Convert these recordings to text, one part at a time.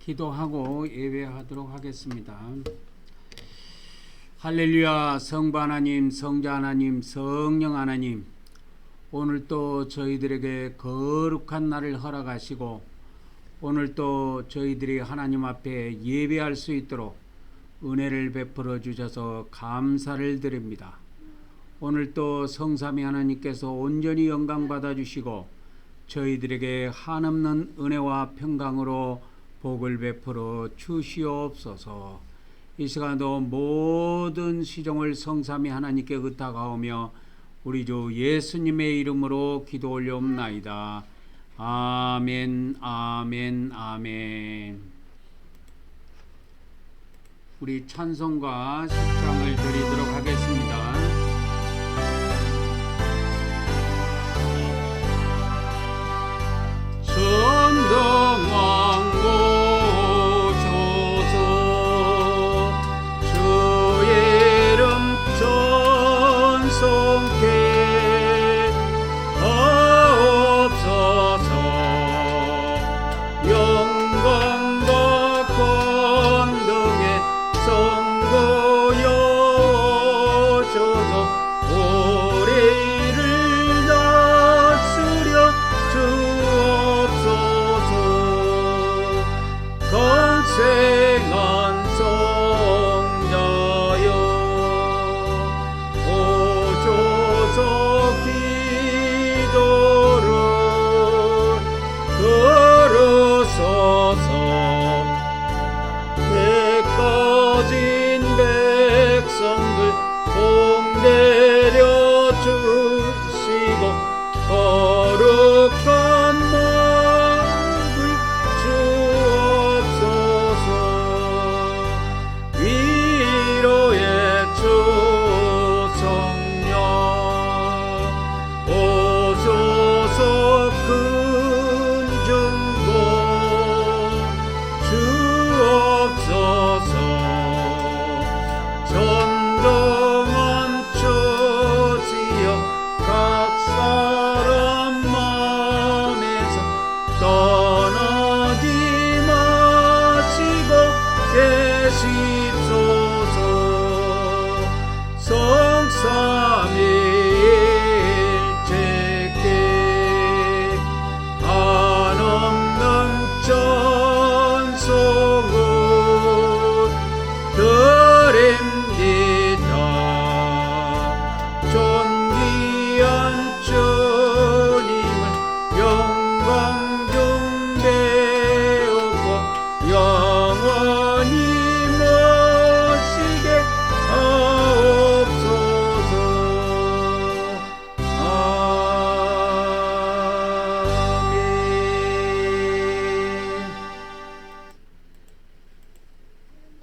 기도하고 예배하도록 하겠습니다. 할렐루야. 성부 하나님, 성자 하나님, 성령 하나님, 오늘 또 저희들에게 거룩한 날을 허락하시고 오늘 또 저희들이 하나님 앞에 예배할 수 있도록 은혜를 베풀어 주셔서 감사를 드립니다. 오늘 또 성삼위 하나님께서 온전히 영광 받아 주시고 저희들에게 한없는 은혜와 평강으로 복을 베풀어 주시옵소서. 이 시간도 모든 시종을 성삼위 하나님께 의탁하오며 우리 주 예수님의 이름으로 기도 올려옵나이다. 아멘, 아멘, 아멘. 우리 찬송과 식창을 드리도록 하겠습니다. 전동왕고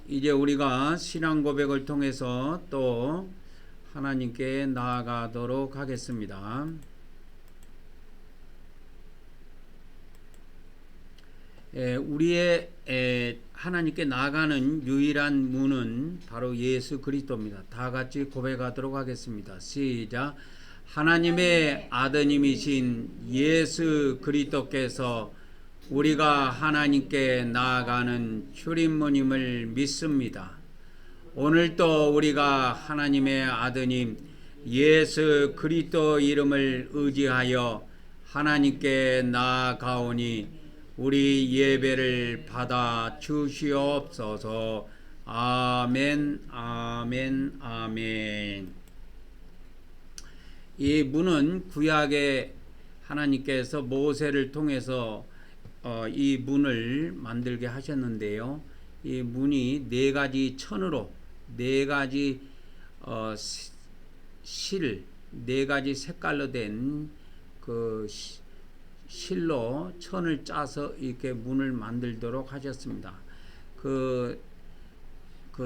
이제 우리가 신앙 고백을 통해서 또 하나님께 나아가도록 하겠습니다. 우리의 하나님께 나아가는 유일한 문은 바로 예수 그리스도입니다. 다 같이 고백하도록 하겠습니다. 시작. 하나님의 아드님이신 예수 그리스도께서 우리가 하나님께 나아가는 출입문임을 믿습니다. 오늘도 우리가 하나님의 아드님 예수 그리스도 이름을 의지하여 하나님께 나아가오니 우리 예배를 받아 주시옵소서. 아멘, 아멘, 아멘. 이 문은 구약의 하나님께서 모세를 통해서 이 문을 만들게 하셨는데요. 이 문이 네 가지 천으로 네 가지 네 가지 색깔로 된 그 실로 천을 짜서 이렇게 문을 만들도록 하셨습니다. 그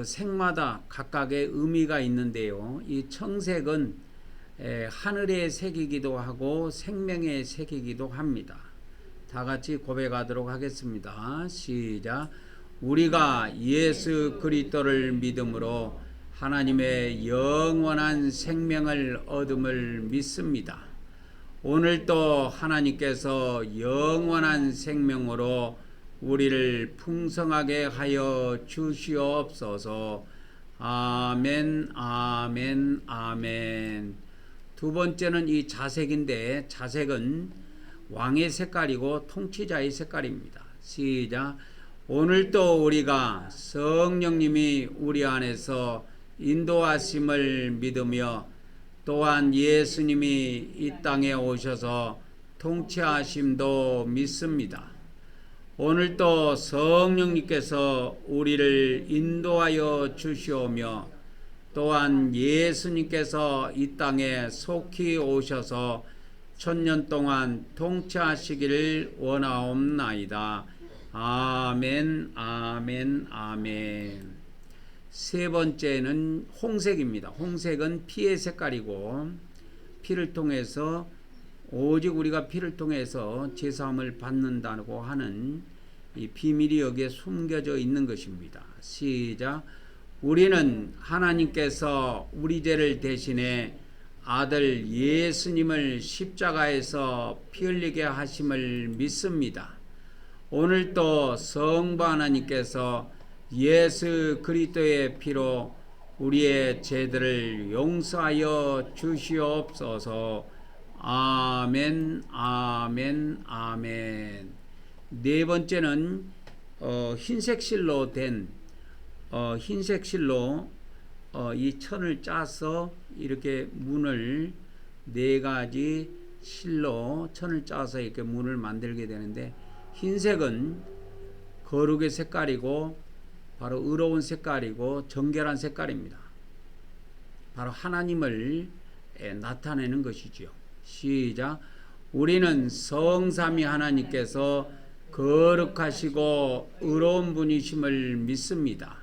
색마다 각각의 의미가 있는데요. 이 청색은 하늘의 색이기도 하고 생명의 색이기도 합니다. 다 같이 고백하도록 하겠습니다. 시작. 우리가 예수 그리스도를 믿음으로 하나님의 영원한 생명을 얻음을 믿습니다. 오늘도 하나님께서 영원한 생명으로 우리를 풍성하게 하여 주시옵소서. 아멘, 아멘, 아멘. 두 번째는 이 자색인데, 자색은 왕의 색깔이고 통치자의 색깔입니다. 시작. 오늘도 우리가 성령님이 우리 안에서 인도하심을 믿으며 또한 예수님이 이 땅에 오셔서 통치하심도 믿습니다. 오늘도 성령님께서 우리를 인도하여 주시오며 또한 예수님께서 이 땅에 속히 오셔서 1000년 동안 통치하시기를 원하옵나이다. 아멘, 아멘, 아멘. 세 번째는 홍색입니다. 홍색은 피의 색깔이고, 피를 통해서 오직 우리가 피를 통해서 제사함을 받는다고 하는 이 비밀이 여기에 숨겨져 있는 것입니다. 시작. 우리는 하나님께서 우리 죄를 대신해 아들 예수님을 십자가에서 피 흘리게 하심을 믿습니다. 오늘도 성부 하나님께서 예수 그리스도의 피로 우리의 죄들을 용서하여 주시옵소서. 아멘, 아멘, 아멘. 네 번째는 흰색 실로 된 흰색 실로 이 천을 짜서 이렇게 문을 네 가지 실로 천을 짜서 이렇게 문을 만들게 되는데, 흰색은 거룩의 색깔이고 바로 의로운 색깔이고 정결한 색깔입니다. 바로 하나님을 나타내는 것이지요. 시작. 우리는 성삼위 하나님께서 거룩하시고 의로운 분이심을 믿습니다.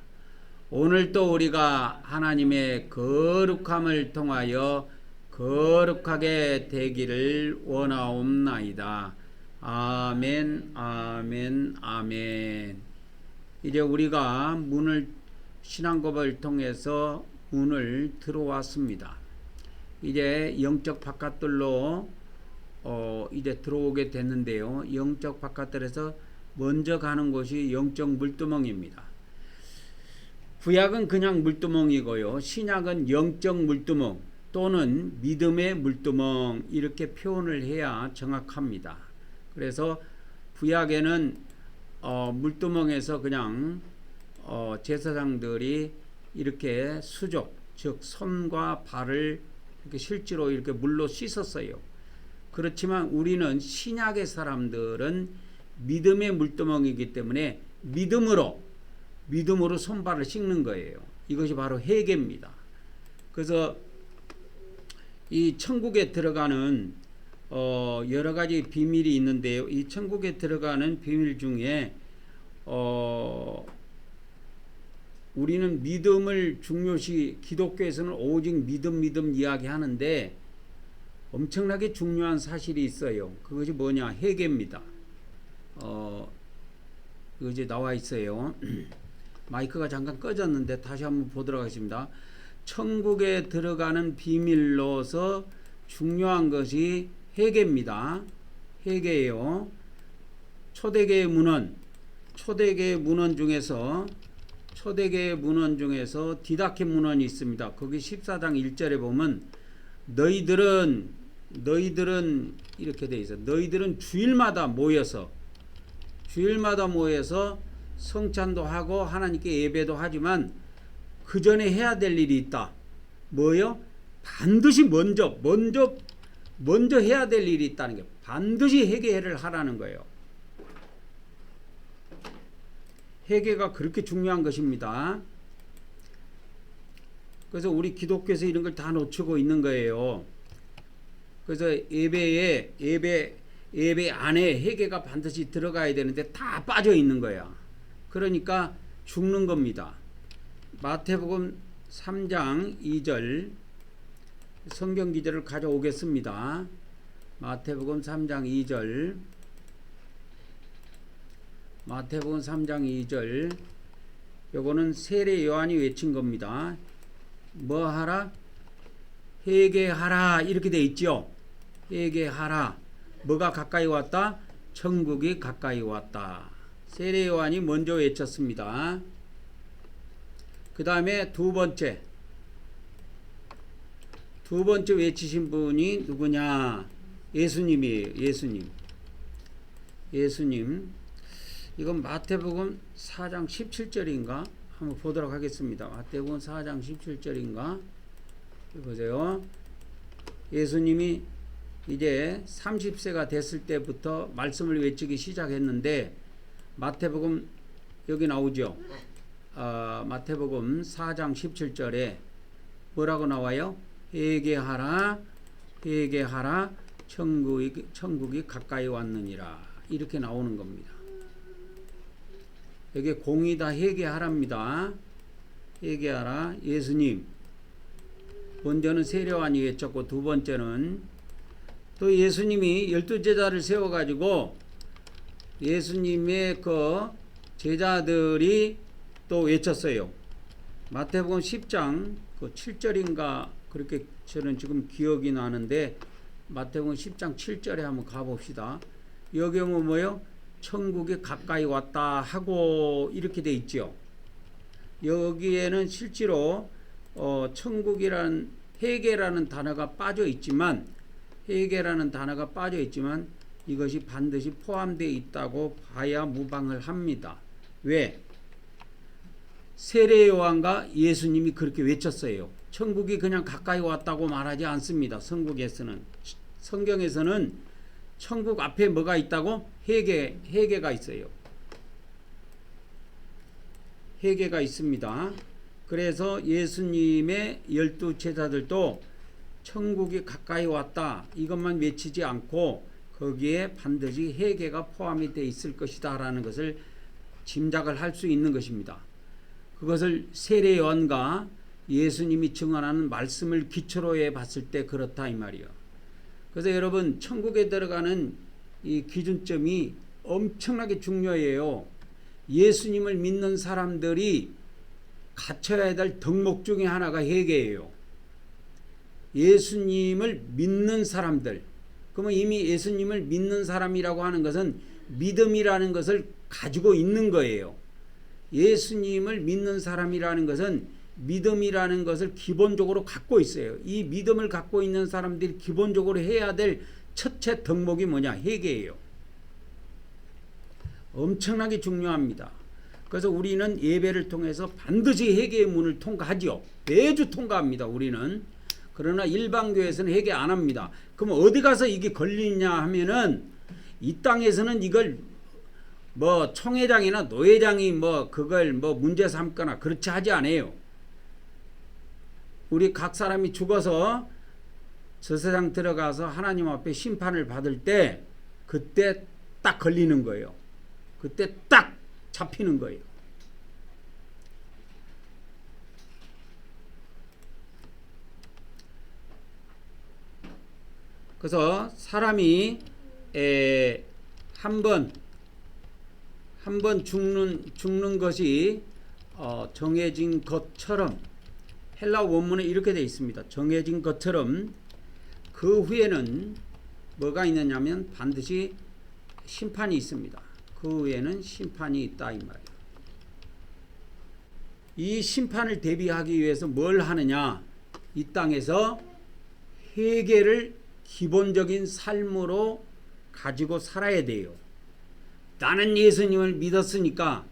오늘도 우리가 하나님의 거룩함을 통하여 거룩하게 되기를 원하옵나이다. 아멘, 아멘, 아멘. 이제 우리가 문을 신앙고백을 통해서 문을 들어왔습니다. 이제 영적 바깥들로 이제 들어오게 됐는데요. 영적 바깥들에서 먼저 가는 곳이 영적 물두멍입니다. 구약은 그냥 물두멍이고요. 신약은 영적 물두멍 또는 믿음의 물두멍 이렇게 표현을 해야 정확합니다. 그래서 구약에는 물두멍에서 그냥 제사장들이 이렇게 수족, 즉 손과 발을 이렇게 실제로 이렇게 물로 씻었어요. 그렇지만 우리는 신약의 사람들은 믿음의 물두멍이기 때문에 믿음으로 손발을 씻는 거예요. 이것이 바로 회개입니다. 그래서 이 천국에 들어가는 여러 가지 비밀이 있는데요. 이 천국에 들어가는 비밀 중에 우리는 믿음을 중요시, 기독교에서는 오직 믿음 이야기하는데 엄청나게 중요한 사실이 있어요. 그것이 뭐냐? 회개입니다. 이것이 나와 있어요. 마이크가 잠깐 꺼졌는데 다시 한번 보도록 하겠습니다. 천국에 들어가는 비밀로서 중요한 것이 회개입니다. 회개예요. 초대교회 문헌 중에서 디다케 문헌이 있습니다. 거기 14장 1절에 보면 너희들은 이렇게 돼 있어. 너희들은 주일마다 모여서 성찬도 하고 하나님께 예배도 하지만 그 전에 해야 될 일이 있다. 뭐요? 반드시 먼저 해야 될 일이 있다는 게, 반드시 회개를 하라는 거예요. 회개가 그렇게 중요한 것입니다. 그래서 우리 기독교에서 이런 걸 다 놓치고 있는 거예요. 그래서 예배 안에 회개가 반드시 들어가야 되는데 다 빠져 있는 거야. 그러니까 죽는 겁니다. 마태복음 3장 2절 성경 기절을 가져오겠습니다. 마태복음 3장 2절. 마태복음 3장 2절. 요거는 세례 요한이 외친 겁니다. 뭐 하라? 회개하라 이렇게 돼 있죠. 회개하라. 뭐가 가까이 왔다? 천국이 가까이 왔다. 세례 요한이 먼저 외쳤습니다. 그 다음에 두 번째 외치신 분이 누구냐? 예수님이에요. 예수님. 이건 마태복음 4장 17절인가? 한번 보도록 하겠습니다. 마태복음 4장 17절인가? 보세요. 예수님이 이제 30세가 됐을 때부터 말씀을 외치기 시작했는데, 마태복음 여기 나오죠. 마태복음 4장 17절에 뭐라고 나와요? 회개하라 천국이 가까이 왔느니라, 이렇게 나오는 겁니다. 여기 공이다 회개하랍니다. 회개하라. 예수님 먼저는 세례요한이 외쳤고, 두 번째는 또 예수님이 12제자를 세워가지고 예수님의 그 제자들이 또 외쳤어요. 마태복음 10장 그 7절인가 그렇게 저는 지금 기억이 나는데, 마태복음 10장 7절에 한번 가봅시다. 여기 보면 뭐요? 천국이 가까이 왔다 하고 이렇게 돼 있죠. 여기에는 실제로 천국이란 회개라는 단어가 빠져 있지만 이것이 반드시 포함되어 있다고 봐야 무방을 합니다. 왜? 세례 요한과 예수님이 그렇게 외쳤어요. 천국이 그냥 가까이 왔다고 말하지 않습니다. 성경에서는 천국 앞에 뭐가 있다고? 회개가 있어요. 회개가 있습니다. 그래서 예수님의 12제자들도 천국이 가까이 왔다 이것만 외치지 않고 거기에 반드시 회개가 포함이 되어 있을 것이다 라는 것을 짐작을 할 수 있는 것입니다. 그것을 세례 요한과 예수님이 증언하는 말씀을 기초로 해 봤을 때 그렇다 이 말이요. 그래서 여러분, 천국에 들어가는 이 기준점이 엄청나게 중요해요. 예수님을 믿는 사람들이 갖춰야 될 덕목 중에 하나가 회개예요. 예수님을 믿는 사람들, 그러면 이미 예수님을 믿는 사람이라고 하는 것은 믿음이라는 것을 가지고 있는 거예요. 예수님을 믿는 사람이라는 것은 믿음이라는 것을 기본적으로 갖고 있어요. 이 믿음을 갖고 있는 사람들이 기본적으로 해야 될 첫째 덕목이 뭐냐? 회개예요. 엄청나게 중요합니다. 그래서 우리는 예배를 통해서 반드시 회개의 문을 통과하죠. 매주 통과합니다. 우리는. 그러나 일반교회에서는 회개 안 합니다. 그럼 어디 가서 이게 걸리냐 하면은, 이 땅에서는 이걸 뭐 총회장이나 노회장이 뭐 그걸 뭐 문제 삼거나 그렇지 하지 않아요. 우리 각 사람이 죽어서 저 세상 들어가서 하나님 앞에 심판을 받을 때 그때 딱 걸리는 거예요. 그때 딱 잡히는 거예요. 그래서 사람이 한 번 죽는 것이 정해진 것처럼, 헬라 원문에 이렇게 되어 있습니다. 정해진 것처럼 그 후에는 뭐가 있느냐면 반드시 심판이 있습니다. 그 후에는 심판이 있다 이 말이에요. 이 심판을 대비하기 위해서 뭘 하느냐? 이 땅에서 회개를 기본적인 삶으로 가지고 살아야 돼요. 나는 예수님을 믿었으니까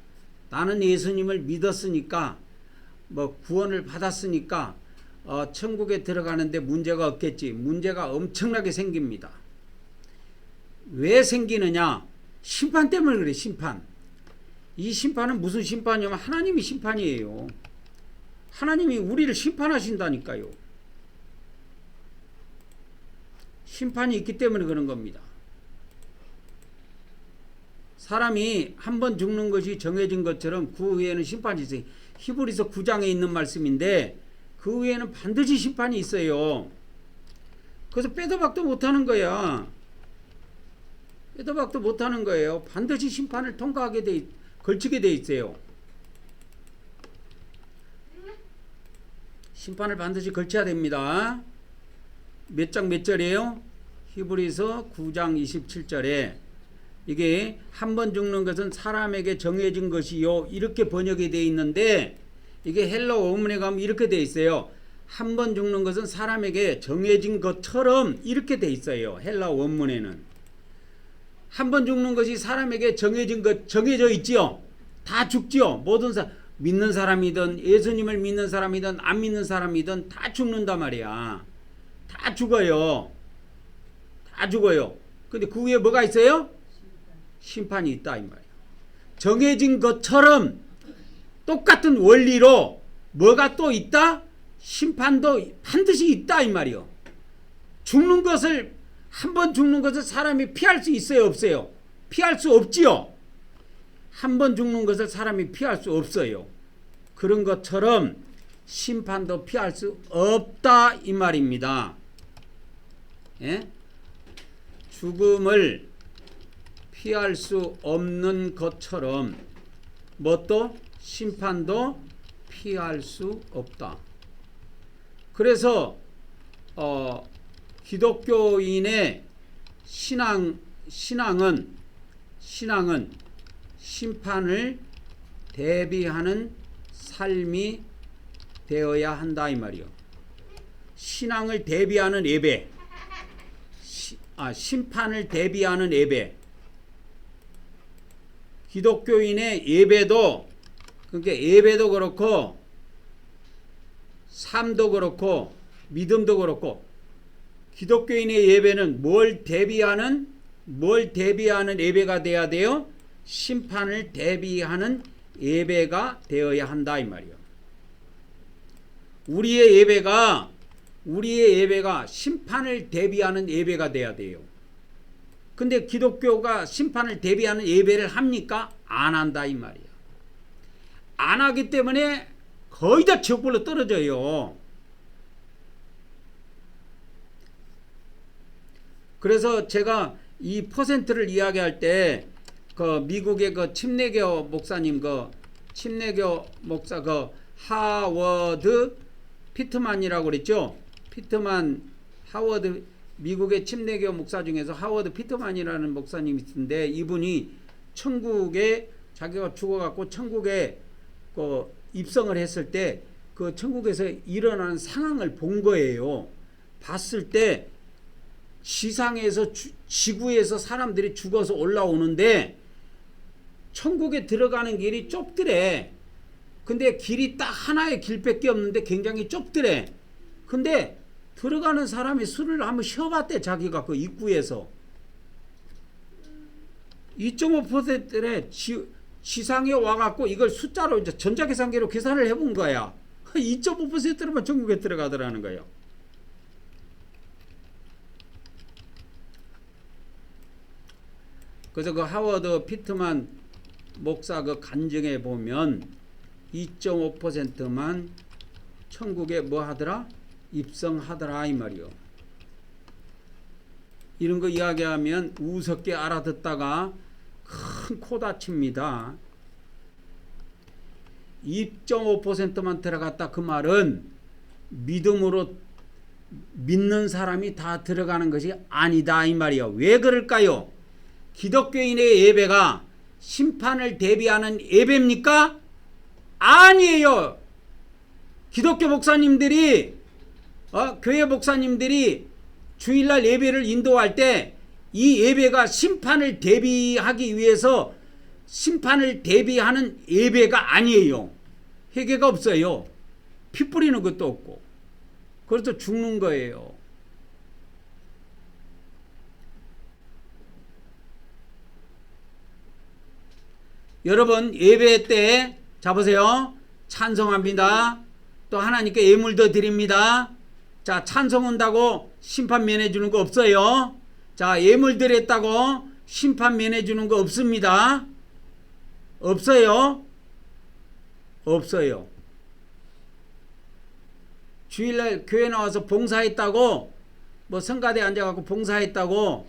뭐 구원을 받았으니까 천국에 들어가는데 문제가 없겠지. 문제가 엄청나게 생깁니다. 왜 생기느냐? 심판 때문에 그래. 심판. 이 심판은 무슨 심판이냐면 하나님이 심판이에요. 하나님이 우리를 심판하신다니까요. 심판이 있기 때문에 그런 겁니다. 사람이 한 번 죽는 것이 정해진 것처럼 그 후에는 심판이 있어요. 히브리서 9장에 있는 말씀인데 그 후에는 반드시 심판이 있어요. 그래서 빼도 박도 못하는 거야. 빼도 박도 못하는 거예요. 반드시 심판을 걸치게 돼 있어요. 심판을 반드시 걸쳐야 됩니다. 몇 장 몇 절이에요? 히브리서 9장 27절에 이게 한 번 죽는 것은 사람에게 정해진 것이요 이렇게 번역이 되어 있는데 이게 헬러 원문에 가면 이렇게 되어 있어요. 한 번 죽는 것은 사람에게 정해진 것처럼 이렇게 되어 있어요. 헬라 원문에는 한 번 죽는 것이 사람에게 정해진 것 정해져 있지요. 다 죽지요. 모든 믿는 사람이든 예수님을 믿는 사람이든 안 믿는 사람이든 다 죽는단 말이야. 다 죽어요. 다 죽어요. 근데 그 위에 뭐가 있어요? 심판이 있다 이 말이에요. 정해진 것처럼 똑같은 원리로 뭐가 또 있다? 심판도 반드시 있다 이 말이에요. 죽는 것을 한 번 죽는 것을 사람이 피할 수 있어요 없어요? 피할 수 없지요. 한 번 죽는 것을 사람이 피할 수 없어요. 그런 것처럼 심판도 피할 수 없다 이 말입니다. 예? 죽음을 피할 수 없는 것처럼 뭣도 심판도 피할 수 없다. 그래서 기독교인의 신앙은 심판을 대비하는 삶이 되어야 한다 이 말이요. 신앙을 대비하는 예배, 심판을 대비하는 예배. 기독교인의 예배도 그러니까 예배도 그렇고 삶도 그렇고 믿음도 그렇고 기독교인의 예배는 뭘 대비하는 예배가 돼야 돼요? 심판을 대비하는 예배가 되어야 한다 이 말이요. 우리의 예배가 심판을 대비하는 예배가 돼야 돼요. 근데 기독교가 심판을 대비하는 예배를 합니까? 안 한다 이 말이에요. 안 하기 때문에 거의 다 지옥불로 떨어져요. 그래서 제가 이 퍼센트를 이야기할 때 그 미국의 그 침례교 목사님 침례교 목사 하워드 피트만이라고 그랬죠. 피트만 하워드 미국의 침례교 목사 중에서 하워드 피트만이라는 목사님이 있는데 이분이 천국에 자기가 죽어갖고 천국에 그 입성을 했을 때 그 천국에서 일어나는 상황을 본 거예요. 봤을 때 지상에서 지구에서 사람들이 죽어서 올라오는데 천국에 들어가는 길이 좁더래. 근데 길이 딱 하나의 길밖에 없는데 굉장히 좁더래. 근데 들어가는 사람이 술을 한번 쉬어봤대. 자기가 그 입구에서 2.5%래. 지상에 와갖고 이걸 숫자로 이제 전자계산기로 계산을 해본 거야. 2.5%로만 천국에 들어가더라는 거예요. 그래서 그 하워드 피트만 목사 그 간증에 보면 2.5%만 천국에 뭐 하더라? 입성하더라 이 말이요. 이런 거 이야기하면 우습게 알아듣다가 큰 코 다칩니다. 2.5%만 들어갔다 그 말은 믿음으로 믿는 사람이 다 들어가는 것이 아니다 이 말이요. 왜 그럴까요? 기독교인의 예배가 심판을 대비하는 예배입니까? 아니에요. 기독교 목사님들이 교회 목사님들이 주일날 예배를 인도할 때 이 예배가 심판을 대비하기 위해서 심판을 대비하는 예배가 아니에요. 회개가 없어요. 피 뿌리는 것도 없고. 그래서 죽는 거예요. 여러분 예배 때 자 보세요. 찬송합니다. 또 하나님께 예물도 드립니다. 자 찬송한다고 심판 면해 주는 거 없어요. 자 예물 드렸다고 심판 면해 주는 거 없습니다. 없어요. 없어요. 주일날 교회 나와서 봉사했다고 뭐 성가대에 앉아갖고 봉사했다고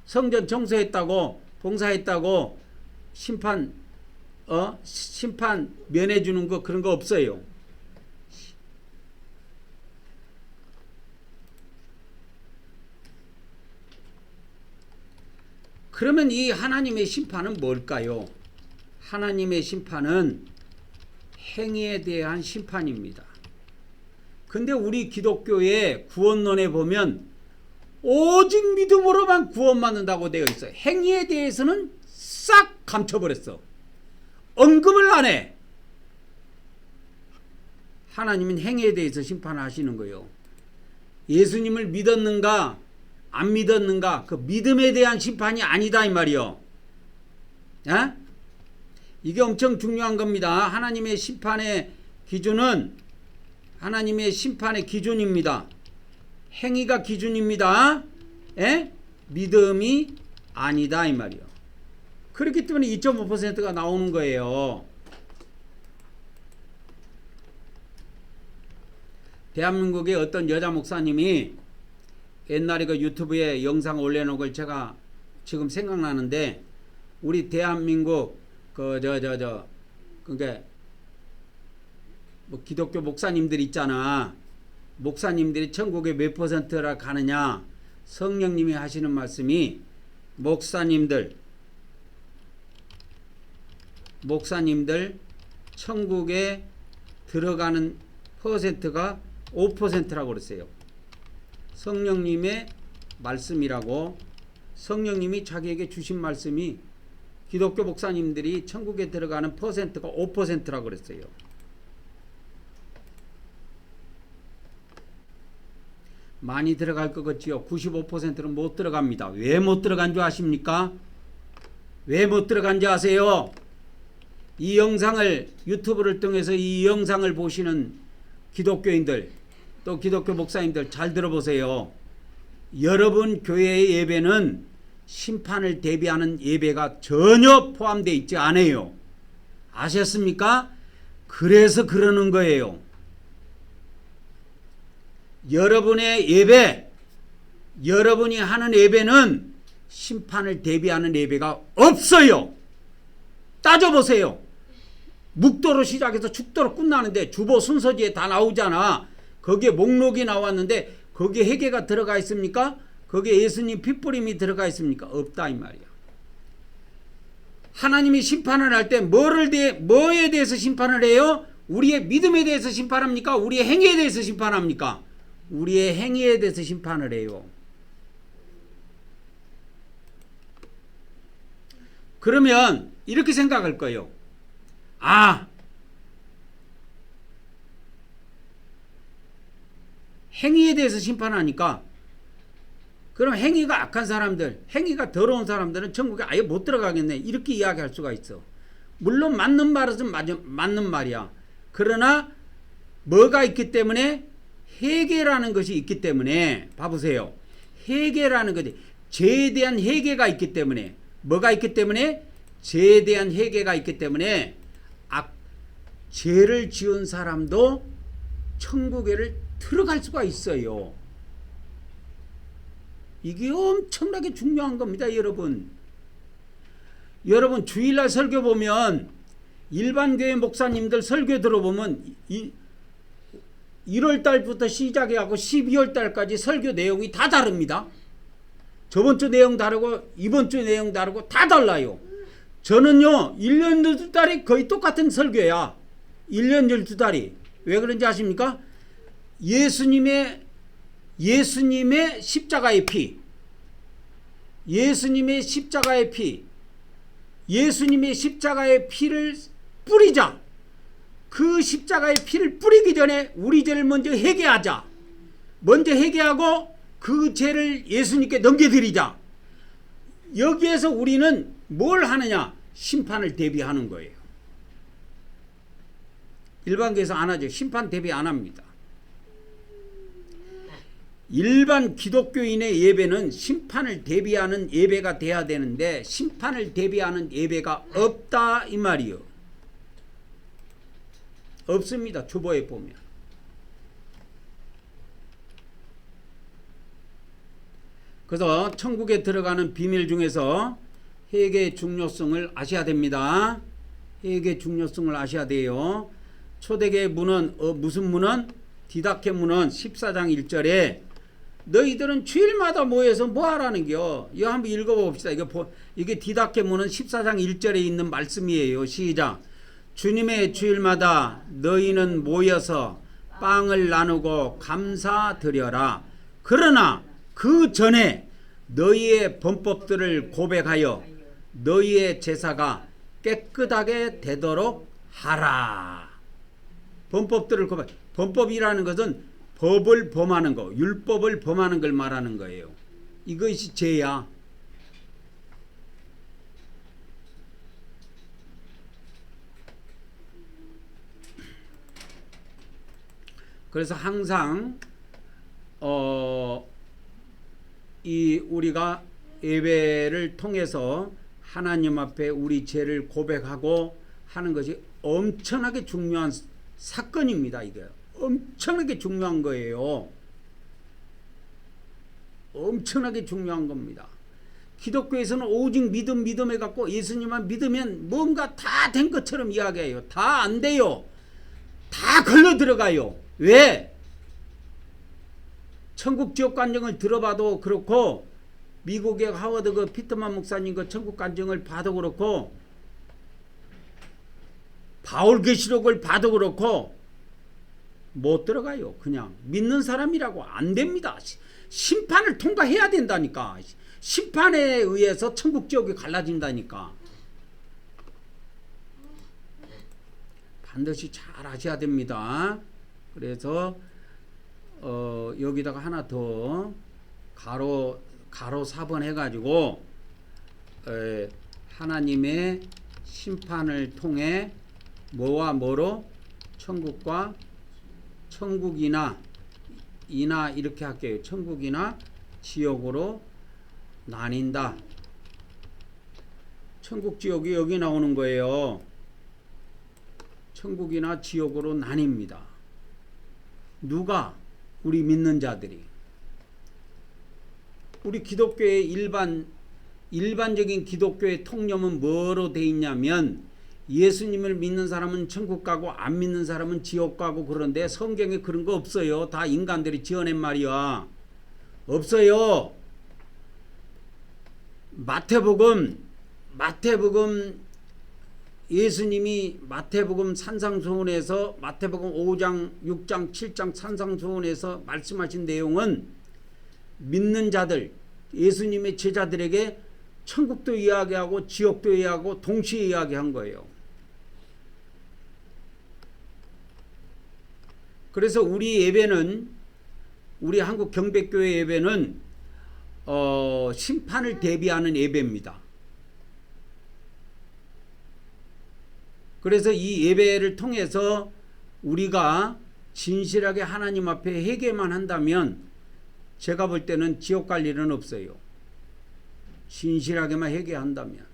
성전 청소했다고 봉사했다고 심판 면해 주는 거 그런 거 없어요. 그러면 이 하나님의 심판은 뭘까요? 하나님의 심판은 행위에 대한 심판입니다. 근데 우리 기독교의 구원론에 보면 오직 믿음으로만 구원받는다고 되어 있어요. 행위에 대해서는 싹 감춰버렸어. 언급을 안 해. 하나님은 행위에 대해서 심판하시는 거예요. 예수님을 믿었는가 안 믿었는가 그 믿음에 대한 심판이 아니다 이 말이요. 에? 이게 엄청 중요한 겁니다. 하나님의 심판의 기준은 하나님의 심판의 기준입니다. 행위가 기준입니다. 에? 믿음이 아니다 이 말이요. 그렇기 때문에 2.5%가 나오는 거예요. 대한민국의 어떤 여자 목사님이 옛날에 그 유튜브에 영상 올려놓은 걸 제가 지금 생각나는데, 우리 대한민국 그러니까 뭐 기독교 목사님들 있잖아. 목사님들이 천국에 몇 %라 가느냐. 성령님이 하시는 말씀이 목사님들 천국에 들어가는 퍼센트가 5%라고 그랬어요. 성령님의 말씀이라고, 성령님이 자기에게 주신 말씀이 기독교 목사님들이 천국에 들어가는 퍼센트가 5%라고 그랬어요. 많이 들어갈 것 같지요. 95%는 못 들어갑니다. 왜 못 들어간 줄 아십니까? 왜 못 들어간지 아세요? 이 영상을, 유튜브를 통해서 이 영상을 보시는 기독교인들, 또 기독교 목사님들 잘 들어보세요. 여러분 교회의 예배는 심판을 대비하는 예배가 전혀 포함되어 있지 않아요. 아셨습니까? 그래서 그러는 거예요. 여러분의 예배, 여러분이 하는 예배는 심판을 대비하는 예배가 없어요. 따져보세요. 묵도로 시작해서 축도로 끝나는데 주보 순서지에 다 나오잖아. 거기에 목록이 나왔는데 거기에 회개가 들어가 있습니까? 거기에 예수님 핏부림이 들어가 있습니까? 없다 이 말이야. 하나님이 심판을 할 때 뭐에 대해서 심판을 해요? 우리의 믿음에 대해서 심판합니까? 우리의 행위에 대해서 심판합니까? 우리의 행위에 대해서 심판을 해요. 그러면 이렇게 생각할 거예요. 행위에 대해서 심판하니까 그럼 행위가 악한 사람들, 행위가 더러운 사람들은 천국에 아예 못 들어가겠네, 이렇게 이야기할 수가 있어. 물론 맞는 말은 맞는 말이야. 그러나 뭐가 있기 때문에, 회개라는 것이 있기 때문에, 봐보세요. 회개라는 것이, 죄에 대한 회개가 있기 때문에, 뭐가 있기 때문에? 죄에 대한 회개가 있기 때문에 죄를 지은 사람도 천국에를 들어갈 수가 있어요. 이게 엄청나게 중요한 겁니다, 여러분. 여러분 주일날 설교 보면, 일반 교회 목사님들 설교 들어보면 1월달부터 시작해갖고 12월달까지 설교 내용이 다 다릅니다. 저번 주 내용 다르고 이번 주 내용 다르고 다 달라요. 저는요 1년 12달이 거의 똑같은 설교야. 1년 12달이. 왜 그런지 아십니까? 예수님의 십자가의 피, 예수님의 십자가의 피를 뿌리자. 그 십자가의 피를 뿌리기 전에 우리 죄를 먼저 회개하자. 먼저 회개하고 그 죄를 예수님께 넘겨드리자. 여기에서 우리는 뭘 하느냐? 심판을 대비하는 거예요. 일반교회에서 안 하죠. 심판 대비 안 합니다. 일반 기독교인의 예배는 심판을 대비하는 예배가 돼야 되는데, 심판을 대비하는 예배가 없다 이 말이요. 없습니다. 주보에 보면. 그래서 천국에 들어가는 비밀 중에서 회개의 중요성을 아셔야 됩니다. 회개의 중요성을 아셔야 돼요. 초대교회 문은 무슨 문은? 디다케 문은 14장 1절에 너희들은 주일마다 모여서 뭐 하라는겨? 이거 한번 읽어봅시다. 이게 디다케문은 14장 1절에 있는 말씀이에요. 시작. 주님의 주일마다 너희는 모여서 빵을 나누고 감사드려라. 그러나 그 전에 너희의 범법들을 고백하여 너희의 제사가 깨끗하게 되도록 하라. 범법들을 고백. 범법이라는 것은 법을 범하는 거, 율법을 범하는 걸 말하는 거예요. 이것이 죄야. 그래서 항상 우리가 예배를 통해서 하나님 앞에 우리 죄를 고백하고 하는 것이 엄청나게 중요한 사건입니다. 이게 엄청나게 중요한 거예요. 엄청나게 중요한 겁니다. 기독교에서는 오직 믿음에 갖고 예수님만 믿으면 뭔가 다 된 것처럼 이야기해요. 다 안 돼요. 다 걸려 들어가요. 왜? 천국 지옥 간증을 들어봐도 그렇고, 미국의 하워드 그 피터만 목사님 그 천국 간증을 봐도 그렇고, 바울 계시록을 봐도 그렇고 못 들어가요. 그냥 믿는 사람이라고 안 됩니다. 심판을 통과해야 된다니까. 심판에 의해서 천국 지옥이 갈라진다니까. 반드시 잘 아셔야 됩니다. 그래서 여기다가 하나 더 가로 4번 해가지고 하나님의 심판을 통해 뭐와 뭐로 천국이나 이렇게 할게요. 천국이나 지옥으로 나뉜다. 천국 지옥이 여기 나오는 거예요. 천국이나 지옥으로 나뉩니다. 누가? 우리 믿는 자들이. 우리 기독교의 일반적인 기독교의 통념은 뭐로 돼 있냐면, 예수님을 믿는 사람은 천국 가고 안 믿는 사람은 지옥 가고, 그런데 성경에 그런 거 없어요. 다 인간들이 지어낸 말이야. 없어요. 마태복음 예수님이 마태복음 산상수훈에서 마태복음 5장 6장 7장 산상수훈에서 말씀하신 내용은 믿는 자들, 예수님의 제자들에게 천국도 이야기하고 지옥도 이야기하고 동시에 이야기한 거예요. 그래서 우리 예배는, 우리 한국 경배교회 예배는 심판을 대비하는 예배입니다. 그래서 이 예배를 통해서 우리가 진실하게 하나님 앞에 회개만 한다면 제가 볼 때는 지옥 갈 일은 없어요. 진실하게만 회개한다면.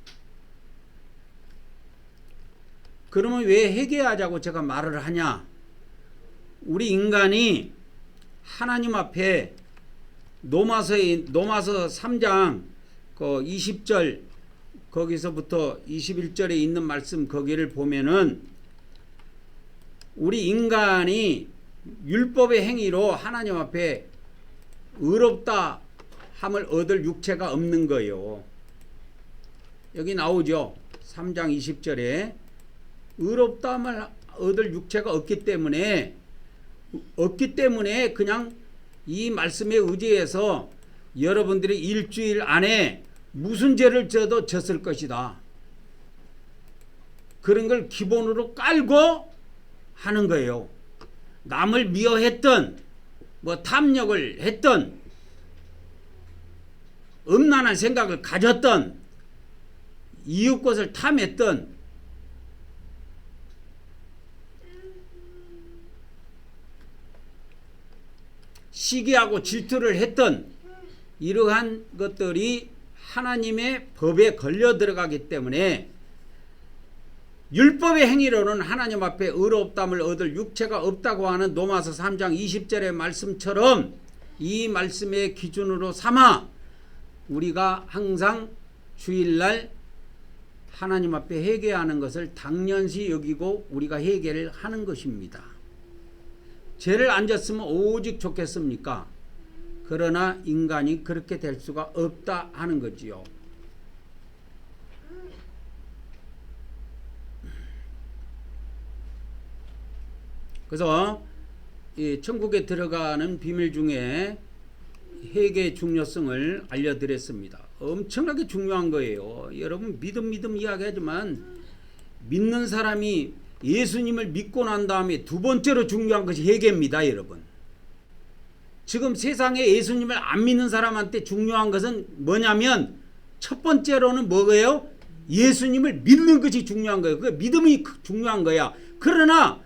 그러면 왜 회개하자고 제가 말을 하냐? 우리 인간이 하나님 앞에 로마서 3장 20절 거기서부터 21절에 있는 말씀, 거기를 보면은 우리 인간이 율법의 행위로 하나님 앞에 의롭다 함을 얻을 육체가 없는 거예요. 여기 나오죠. 3장 20절에 의롭다 함을 얻을 육체가 없기 때문에 그냥 이 말씀에 의지해서 여러분들이 일주일 안에 무슨 죄를 져도 졌을 것이다. 그런 걸 기본으로 깔고 하는 거예요. 남을 미워했던, 탐욕을 했던, 음란한 생각을 가졌던, 이웃 것을 탐했던, 시기하고 질투를 했던 이러한 것들이 하나님의 법에 걸려 들어가기 때문에 율법의 행위로는 하나님 앞에 의롭다함을 얻을 육체가 없다고 하는 로마서 3장 20절의 말씀처럼 이 말씀의 기준으로 삼아 우리가 항상 주일날 하나님 앞에 회개하는 것을 당연시 여기고 우리가 회개를 하는 것입니다. 죄를 안 졌으면 오직 좋겠습니까? 그러나 인간이 그렇게 될 수가 없다 하는 거지요. 그래서 이 천국에 들어가는 비밀 중에 회개의 중요성을 알려드렸습니다. 엄청나게 중요한 거예요. 여러분 믿음 이야기하지만 믿는 사람이 예수님을 믿고 난 다음에 두 번째로 중요한 것이 회개입니다. 여러분. 지금 세상에 예수님을 안 믿는 사람한테 중요한 것은 뭐냐면 첫 번째로는 뭐예요? 예수님을 믿는 것이 중요한 거예요. 그 믿음이 중요한 거야. 그러나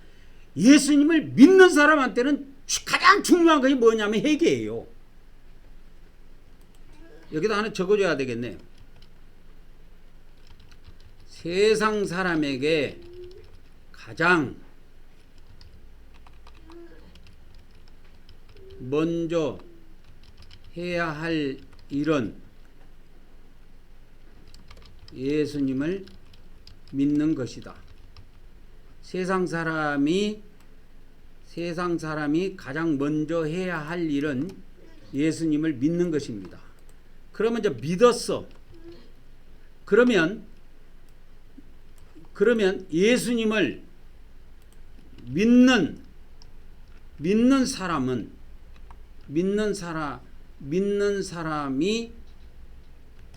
예수님을 믿는 사람한테는 가장 중요한 것이 뭐냐면 회개예요. 여기다 하나 적어줘야 되겠네. 세상 사람에게 가장 먼저 해야 할 일은 예수님을 믿는 것이다. 세상 사람이 가장 먼저 해야 할 일은 예수님을 믿는 것입니다. 그러면 이제 믿었어. 그러면 예수님을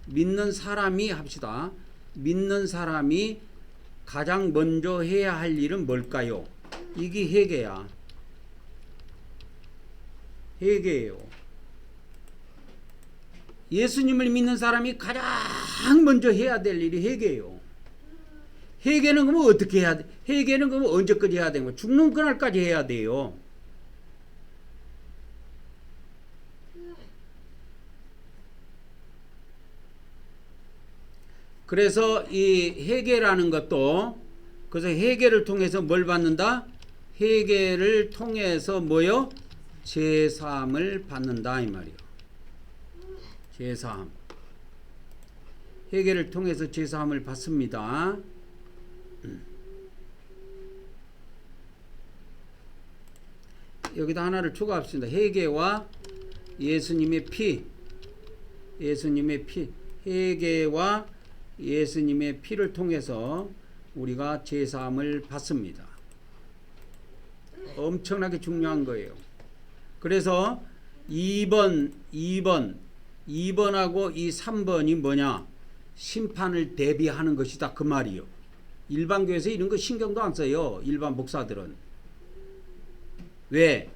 믿는 사람이 합시다. 믿는 사람이 가장 먼저 해야 할 일은 뭘까요? 이게 회개야. 회개예요. 예수님을 믿는 사람이 가장 먼저 해야 될 일이 회개예요. 회개는 그러면 어떻게 해야 돼? 회개는 그러면 언제까지 해야 되는 거야? 죽는 그날까지 해야 돼요. 그래서 이 회개라는 것도 그래서 회개를 통해서 뭘 받는다? 회개를 통해서 뭐요? 제사함을 받는다 이 말이요. 제사함. 회개를 통해서 제사함을 받습니다. 여기다 하나를 추가합시다. 회개와 예수님의 피. 회개와 예수님의 피를 통해서 우리가 제사함을 받습니다. 엄청나게 중요한 거예요. 그래서 2번하고 이 3번이 뭐냐? 심판을 대비하는 것이다 그 말이요. 일반 교회에서 이런 거 신경도 안 써요. 일반 목사들은. 왜?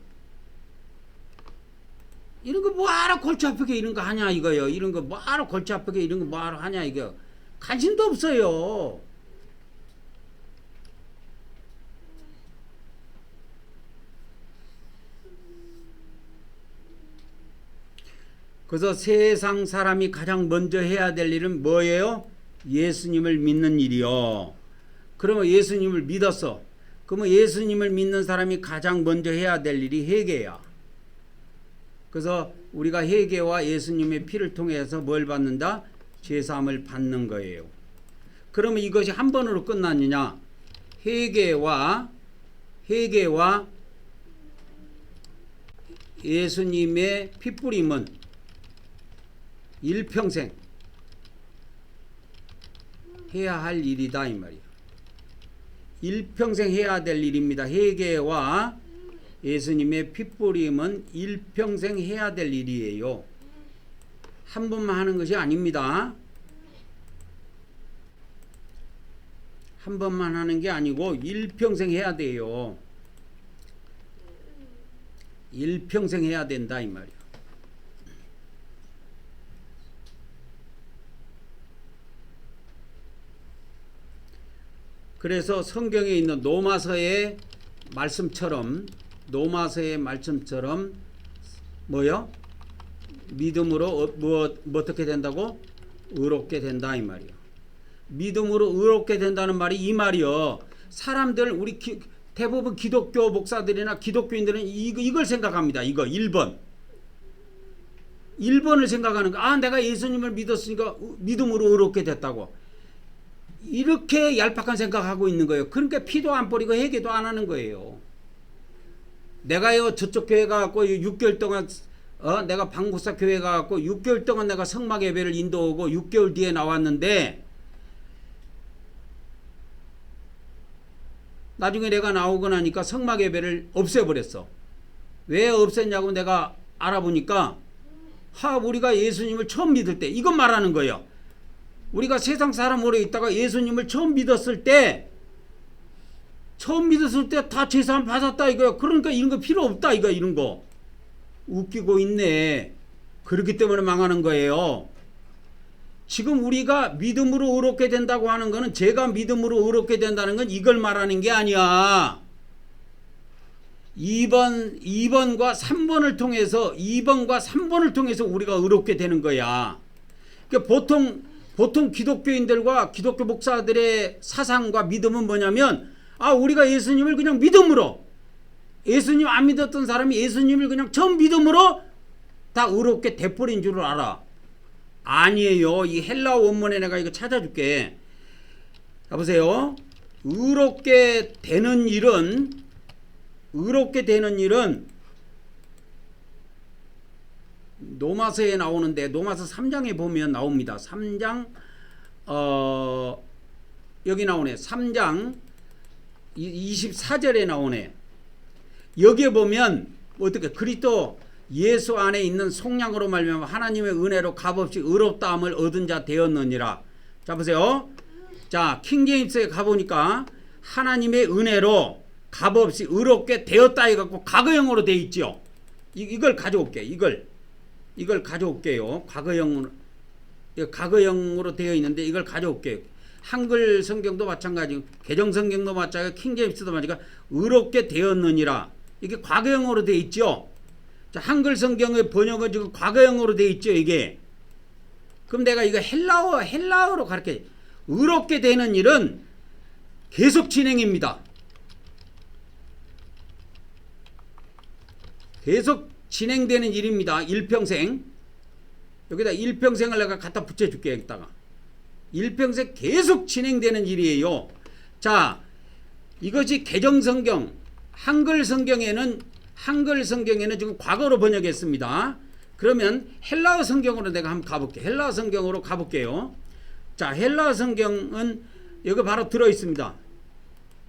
이런 거 뭐하러 골치 아프게 이런 거 하냐 이거요. 이런 거 뭐하러 골치 아프게 이런 거 뭐하러 하냐 이거. 관심도 없어요. 그래서 세상 사람이 가장 먼저 해야 될 일은 뭐예요? 예수님을 믿는 일이요. 그러면 예수님을 믿었어. 그러면 예수님을 믿는 사람이 가장 먼저 해야 될 일이 회개야. 그래서 우리가 회개와 예수님의 피를 통해서 뭘 받는다? 제사함을 받는 거예요. 그러면 이것이 한 번으로 끝났느냐? 회개와 예수님의 피뿌림은 일평생 해야 할 일이다 이 말이야. 일평생 해야 될 일입니다. 회개와 예수님의 피뿌림은 일평생 해야 될 일이에요. 한 번만 하는 것이 아닙니다. 한 번만 하는 게 아니고 일평생 해야 돼요. 일평생 해야 된다 이 말이야. 그래서 성경에 있는 로마서의 말씀처럼 뭐요? 믿음으로 어떻게 된다고? 의롭게 된다 이 말이요. 믿음으로 의롭게 된다는 말이 이 말이요. 사람들 우리 대부분 기독교 목사들이나 기독교인들은 이걸 생각합니다. 이거 1번을 생각하는 거. 아, 내가 예수님을 믿었으니까 믿음으로 의롭게 됐다고. 이렇게 얄팍한 생각하고 있는 거예요. 그러니까 피도 안 뿌리고 회개도 안 하는 거예요. 내가요 저쪽 교회 가고 6개월 동안 내가 방목사 교회 가갖고 6개월 동안 내가 성막 예배를 인도하고 6개월 뒤에 나왔는데 나중에 내가 나오고 나니까 성막 예배를 없애버렸어. 왜 없앴냐고 내가 알아보니까 우리가 예수님을 처음 믿을 때 이것 말하는 거예요. 우리가 세상 사람으로 있다가 예수님을 처음 믿었을 때 다 제사함 받았다 이거야. 그러니까 이런 거 필요 없다 이거. 이런 거 웃기고 있네. 그렇기 때문에 망하는 거예요. 지금 우리가 믿음으로 의롭게 된다고 하는 거는 제가 믿음으로 의롭게 된다는 건 이걸 말하는 게 아니야. 2번과 3번을 통해서 우리가 의롭게 되는 거야. 그러니까 보통 기독교인들과 기독교 목사들의 사상과 믿음은 뭐냐면 우리가 예수님을 그냥 믿음으로, 예수님 안 믿었던 사람이 예수님을 그냥 처음 믿음으로 다 의롭게 돼버린 줄 알아. 아니에요. 이 헬라어 원문에 내가 이거 찾아줄게. 자 보세요. 의롭게 되는 일은 노마서에 나오는데 노마서 3장에 보면 나옵니다. 3장 여기 나오네. 3장 24절에 나오네. 여기에 보면 어떻게 그리스도 예수 안에 있는 속량으로 말미암아 하나님의 은혜로 값없이 의롭다함을 얻은 자 되었느니라. 자 보세요. 자 킹제임스에 가보니까 하나님의 은혜로 값없이 의롭게 되었다 해갖고 과거형으로 돼 있죠. 이걸 가져올게. 이걸 가져올게요. 과거형으로 되어 있는데 이걸 가져올게요. 한글 성경도 마찬가지고 개정 성경도 마찬가지고 킹제임스도 마찬가지고 의롭게 되었느니라. 이게 과거형으로 되어 있죠. 자, 한글 성경의 번역은 지금 과거형으로 되어 있죠. 이게. 그럼 내가 이거 헬라어로 가르쳐. 의롭게 되는 일은 계속 진행입니다. 계속 진행되는 일입니다. 일평생. 여기다 일평생을 내가 갖다 붙여줄게. 여기다가 일평생 계속 진행되는 일이에요. 자, 이것이 개정성경 한글 성경에는 지금 과거로 번역했습니다. 그러면 헬라어 성경으로 내가 한번 가볼게. 헬라어 성경으로 가볼게요. 자, 헬라어 성경은 여기 바로 들어 있습니다.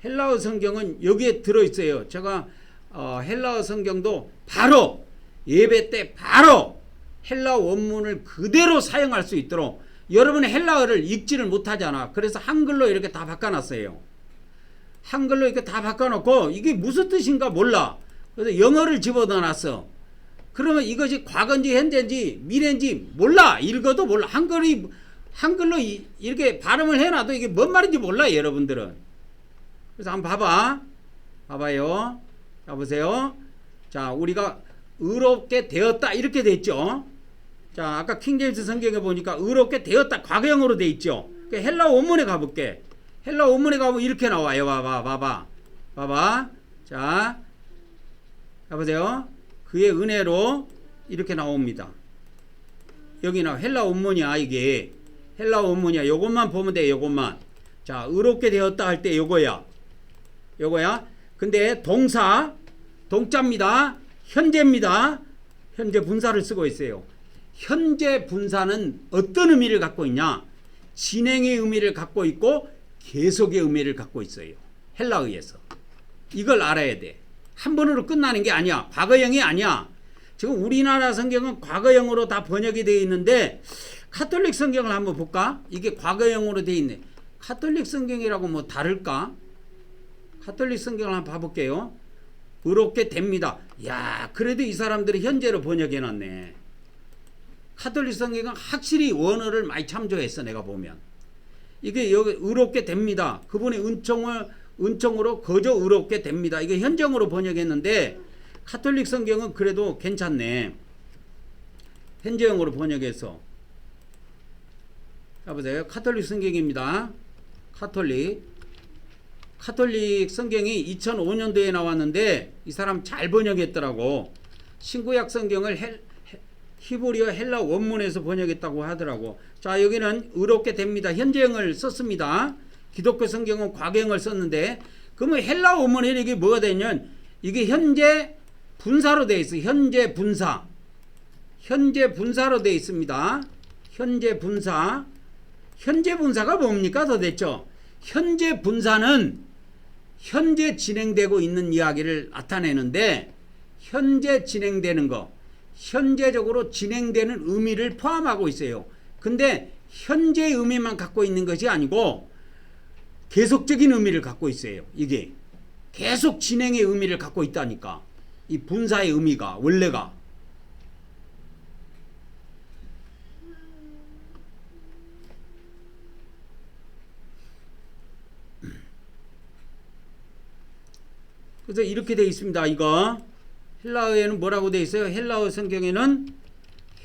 헬라어 성경은 여기에 들어 있어요. 제가 헬라어 성경도 바로 예배 때 바로 헬라어 원문을 그대로 사용할 수 있도록 여러분은 헬라어를 읽지를 못하잖아. 그래서 한글로 이렇게 다 바꿔놨어요. 한글로 이렇게 다 바꿔놓고 이게 무슨 뜻인가 몰라. 그래서 영어를 집어넣어놨어. 그러면 이것이 과거인지 현재인지 미래인지 몰라. 읽어도 몰라. 한글로 이렇게 발음을 해놔도 이게 뭔 말인지 몰라. 여러분들은. 그래서 한번 봐봐요. 자 보세요. 자 우리가 의롭게 되었다 이렇게 돼 있죠. 자 아까 킹제임스 성경에 보니까 의롭게 되었다 과거형으로 돼 있죠. 헬라어 원문에 가볼게. 헬라어 원문에 가보면 이렇게 나와요. 봐봐. 자 보세요. 그의 은혜로 이렇게 나옵니다. 여기 헬라어 원문이야. 이게 헬라어 원문이야. 요것만 보면 돼. 요것만. 자 의롭게 되었다 할 때 요거야. 근데 동자입니다. 현재입니다. 현재 분사를 쓰고 있어요. 현재 분사는 어떤 의미를 갖고 있냐? 진행의 의미를 갖고 있고 계속의 의미를 갖고 있어요. 헬라어에서. 이걸 알아야 돼. 한 번으로 끝나는 게 아니야. 과거형이 아니야. 지금 우리나라 성경은 과거형으로 다 번역이 되어 있는데 카톨릭 성경을 한번 볼까? 이게 과거형으로 되어 있네. 카톨릭 성경이라고 뭐 다를까? 카톨릭 성경을 한번 봐볼게요. 의롭게 됩니다. 야, 그래도 이 사람들이 현재로 번역해놨네. 카톨릭 성경은 확실히 원어를 많이 참조했어. 내가 보면 이게 여기 의롭게 됩니다. 그분의 은총으로 거저 의롭게 됩니다. 이게 현정으로 번역했는데 카톨릭 성경은 그래도 괜찮네. 현재형으로 번역해서. 자 보세요. 카톨릭 성경입니다. 카톨릭 성경이 2005년도에 나왔는데 이 사람 잘 번역했더라고. 신구약 성경을 히브리어 헬라 원문에서 번역했다고 하더라고. 자 여기는 의롭게 됩니다. 현재형을 썼습니다. 기독교 성경은 과거형을 썼는데 그러면 헬라 원문에 이게 뭐가 되냐면 이게 현재 분사로 되어 있어. 현재 분사. 현재 분사로 되어 있습니다. 현재 분사. 현재 분사가 뭡니까 도대체? 현재 분사는 현재 진행되고 있는 이야기를 나타내는데, 현재 진행되는 거, 현재적으로 진행되는 의미를 포함하고 있어요. 근데 현재의 의미만 갖고 있는 것이 아니고 계속적인 의미를 갖고 있어요. 이게 계속 진행의 의미를 갖고 있다니까. 이 분사의 의미가 원래가. 그래서 이렇게 되어 있습니다. 이거 헬라어에는 뭐라고 되어 있어요? 헬라어 성경에는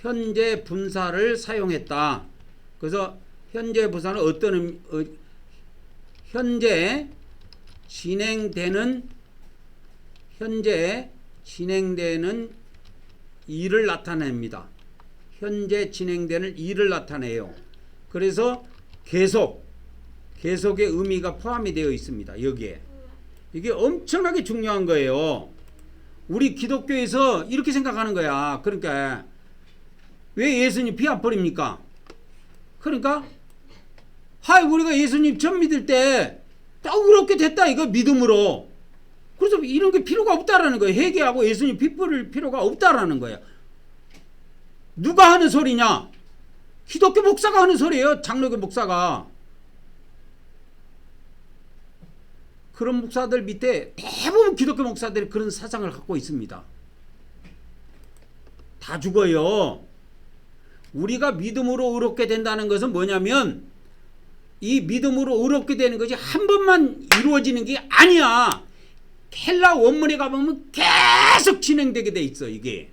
현재 분사를 사용했다. 그래서 현재 분사는 어떤 현재 진행되는 일을 나타냅니다. 현재 진행되는 일을 나타내요. 그래서 계속의 의미가 포함이 되어 있습니다. 여기에. 이게 엄청나게 중요한 거예요. 우리 기독교에서 이렇게 생각하는 거야. 그러니까 왜 예수님 피 안 뿌립니까? 그러니까 우리가 예수님 전 믿을 때 딱 그렇게 됐다 이거 믿음으로. 그래서 이런 게 필요가 없다라는 거예요. 회개하고 예수님 피 뿌릴 필요가 없다라는 거예요. 누가 하는 소리냐? 기독교 목사가 하는 소리예요. 장로교 목사가. 그런 목사들 밑에 대부분 기독교 목사들이 그런 사상을 갖고 있습니다. 다 죽어요. 우리가 믿음으로 의롭게 된다는 것은 뭐냐면, 이 믿음으로 의롭게 되는 것이 한 번만 이루어지는 게 아니야. 헬라 원문에 가보면 계속 진행되게 돼 있어. 이게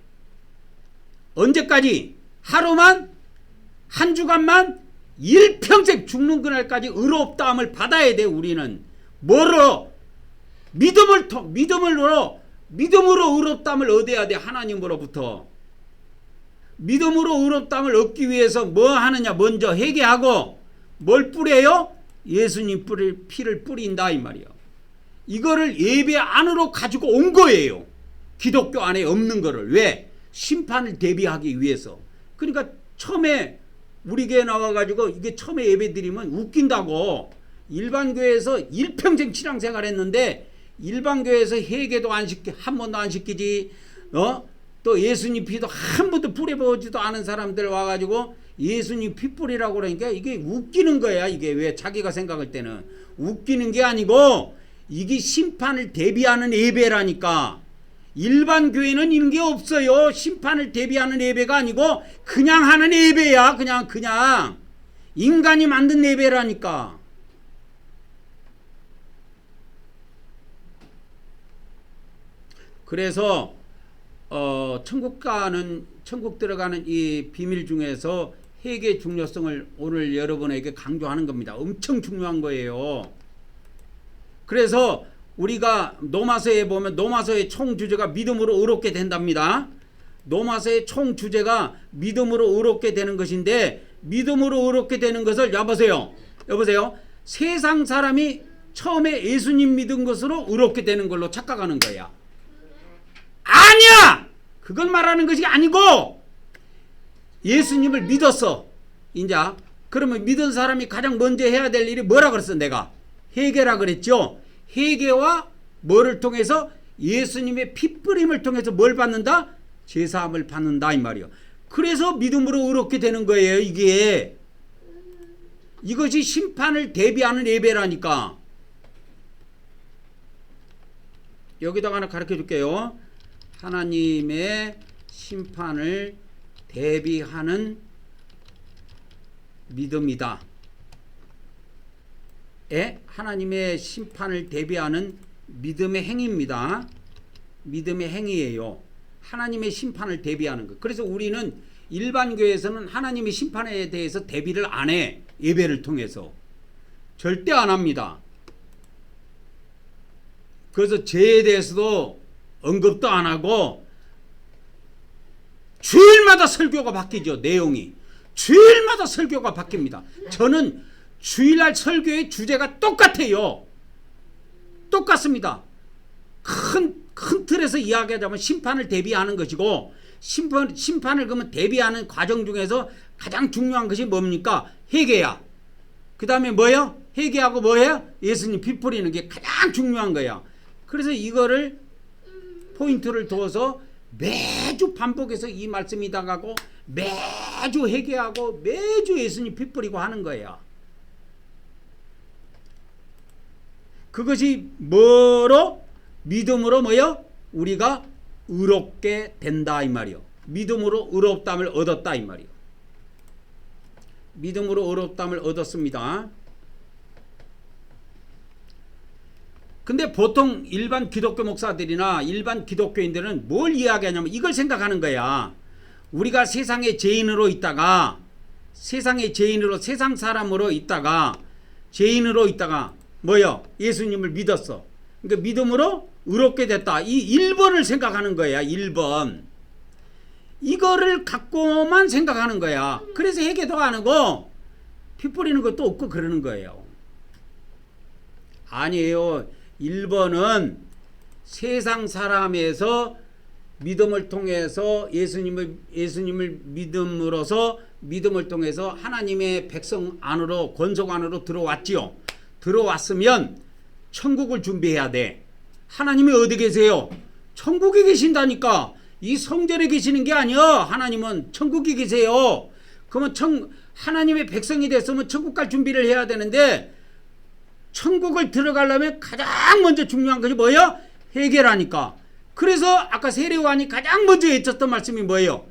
언제까지? 하루만? 한 주간만? 일평생 죽는 그날까지 의롭다함을 받아야 돼. 우리는 뭐로? 믿음으로 의롭다함을 얻어야 돼. 하나님으로부터. 믿음으로 의롭다함을 얻기 위해서 뭐 하느냐? 먼저 회개하고 뭘 뿌려요? 예수님 피를 뿌린다 이 말이에요. 이거를 예배 안으로 가지고 온 거예요. 기독교 안에 없는 거를. 왜? 심판을 대비하기 위해서. 그러니까 처음에 우리 교회 나와가지고 이게 처음에 예배 드리면 웃긴다고. 일반 교회에서 일평생 신앙생활 했는데 일반 교회에서 회개도 한 번도 안 시키지, 또 예수님 피도 한 번도 뿌려보지도 않은 사람들 와가지고 예수님 피 뿌리라고 그러니까 이게 웃기는 거야. 이게 왜 자기가 생각할 때는 웃기는 게 아니고 이게 심판을 대비하는 예배라니까. 일반 교회는 이런 게 없어요. 심판을 대비하는 예배가 아니고 그냥 하는 예배야. 그냥 인간이 만든 예배라니까. 그래서 천국 들어가는 이 비밀 중에서 회개의 중요성을 오늘 여러분에게 강조하는 겁니다. 엄청 중요한 거예요. 그래서 우리가 노마서에 보면 노마서의 총 주제가 믿음으로 의롭게 된답니다. 노마서의 총 주제가 믿음으로 의롭게 되는 것인데, 믿음으로 의롭게 되는 것을 여보세요. 세상 사람이 처음에 예수님 믿은 것으로 의롭게 되는 걸로 착각하는 거야. 아니야! 그걸 말하는 것이 아니고, 예수님을 믿었어. 이제 그러면 믿은 사람이 가장 먼저 해야 될 일이 뭐라 그랬어? 내가 회개라 그랬죠. 회개와 뭐를 통해서? 예수님의 피뿌림을 통해서 뭘 받는다? 제사함을 받는다 이 말이요. 그래서 믿음으로 의롭게 되는 거예요. 이것이 심판을 대비하는 예배라니까. 여기다가 하나 가르쳐 줄게요. 하나님의 심판을 대비하는 믿음이다. 하나님의 심판을 대비하는 믿음의 행위입니다. 믿음의 행위예요. 하나님의 심판을 대비하는 것. 그래서 우리는 일반 교회에서는 하나님의 심판에 대해서 대비를 안 해. 예배를 통해서 절대 안 합니다. 그래서 죄에 대해서도 언급도 안 하고, 주일마다 설교가 바뀌죠. 내용이 주일마다 설교가 바뀝니다. 저는 주일날 설교의 주제가 똑같아요. 똑같습니다. 큰 틀에서 이야기하자면 심판을 대비하는 것이고, 심판을 그러면 대비하는 과정 중에서 가장 중요한 것이 뭡니까? 회개야. 그 다음에 뭐예요? 회개하고 뭐예요? 예수님 피 뿌리는 게 가장 중요한 거야. 그래서 이거를 포인트를 둬서 매주 반복해서 이 말씀이 나가고 매주 회개하고 매주 예수님 피 뿌리고 하는 거예요. 그것이 뭐로? 믿음으로 뭐요? 우리가 의롭게 된다 이 말이요. 믿음으로 의롭담을 얻었다 이 말이요. 믿음으로 의롭담을 얻었습니다. 근데 보통 일반 기독교 목사들이나 일반 기독교인들은 뭘 이야기하냐면 이걸 생각하는 거야. 우리가 세상의 죄인으로 있다가 세상의 죄인으로 세상 사람으로 있다가 죄인으로 있다가 뭐요? 예수님을 믿었어. 그러니까 믿음으로 의롭게 됐다. 이 1번을 생각하는 거야. 1번. 이거를 갖고만 생각하는 거야. 그래서 회개도 안 하고 피 뿌리는 것도 없고 그러는 거예요. 아니에요. 1번은 세상 사람에서 믿음을 통해서 예수님을 믿음으로써 믿음을 통해서 하나님의 백성 안으로 권속 안으로 들어왔지요. 들어왔으면 천국을 준비해야 돼. 하나님이 어디 계세요? 천국에 계신다니까. 이 성전에 계시는 게 아니야. 하나님은 천국에 계세요. 그러면 하나님의 백성이 됐으면 천국 갈 준비를 해야 되는데 천국을 들어가려면 가장 먼저 중요한 것이 뭐예요? 회개라니까. 그래서 아까 세례요한이 가장 먼저 외쳤던 말씀이 뭐예요?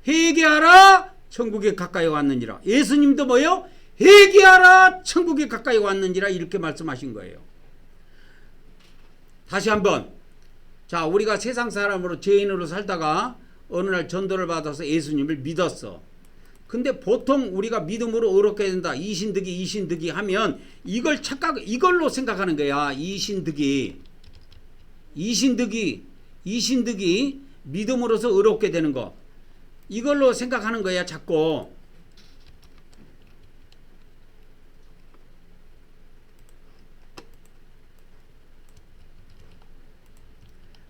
회개하라 천국에 가까이 왔느니라. 예수님도 뭐예요? 회개하라 천국에 가까이 왔느니라 이렇게 말씀하신 거예요. 다시 한번 자 우리가 세상 사람으로 죄인으로 살다가 어느 날 전도를 받아서 예수님을 믿었어. 근데 보통 우리가 믿음으로 의롭게 된다. 이신득이 하면 이걸로 생각하는 거야. 이신득이 믿음으로서 의롭게 되는 거. 이걸로 생각하는 거야. 자꾸.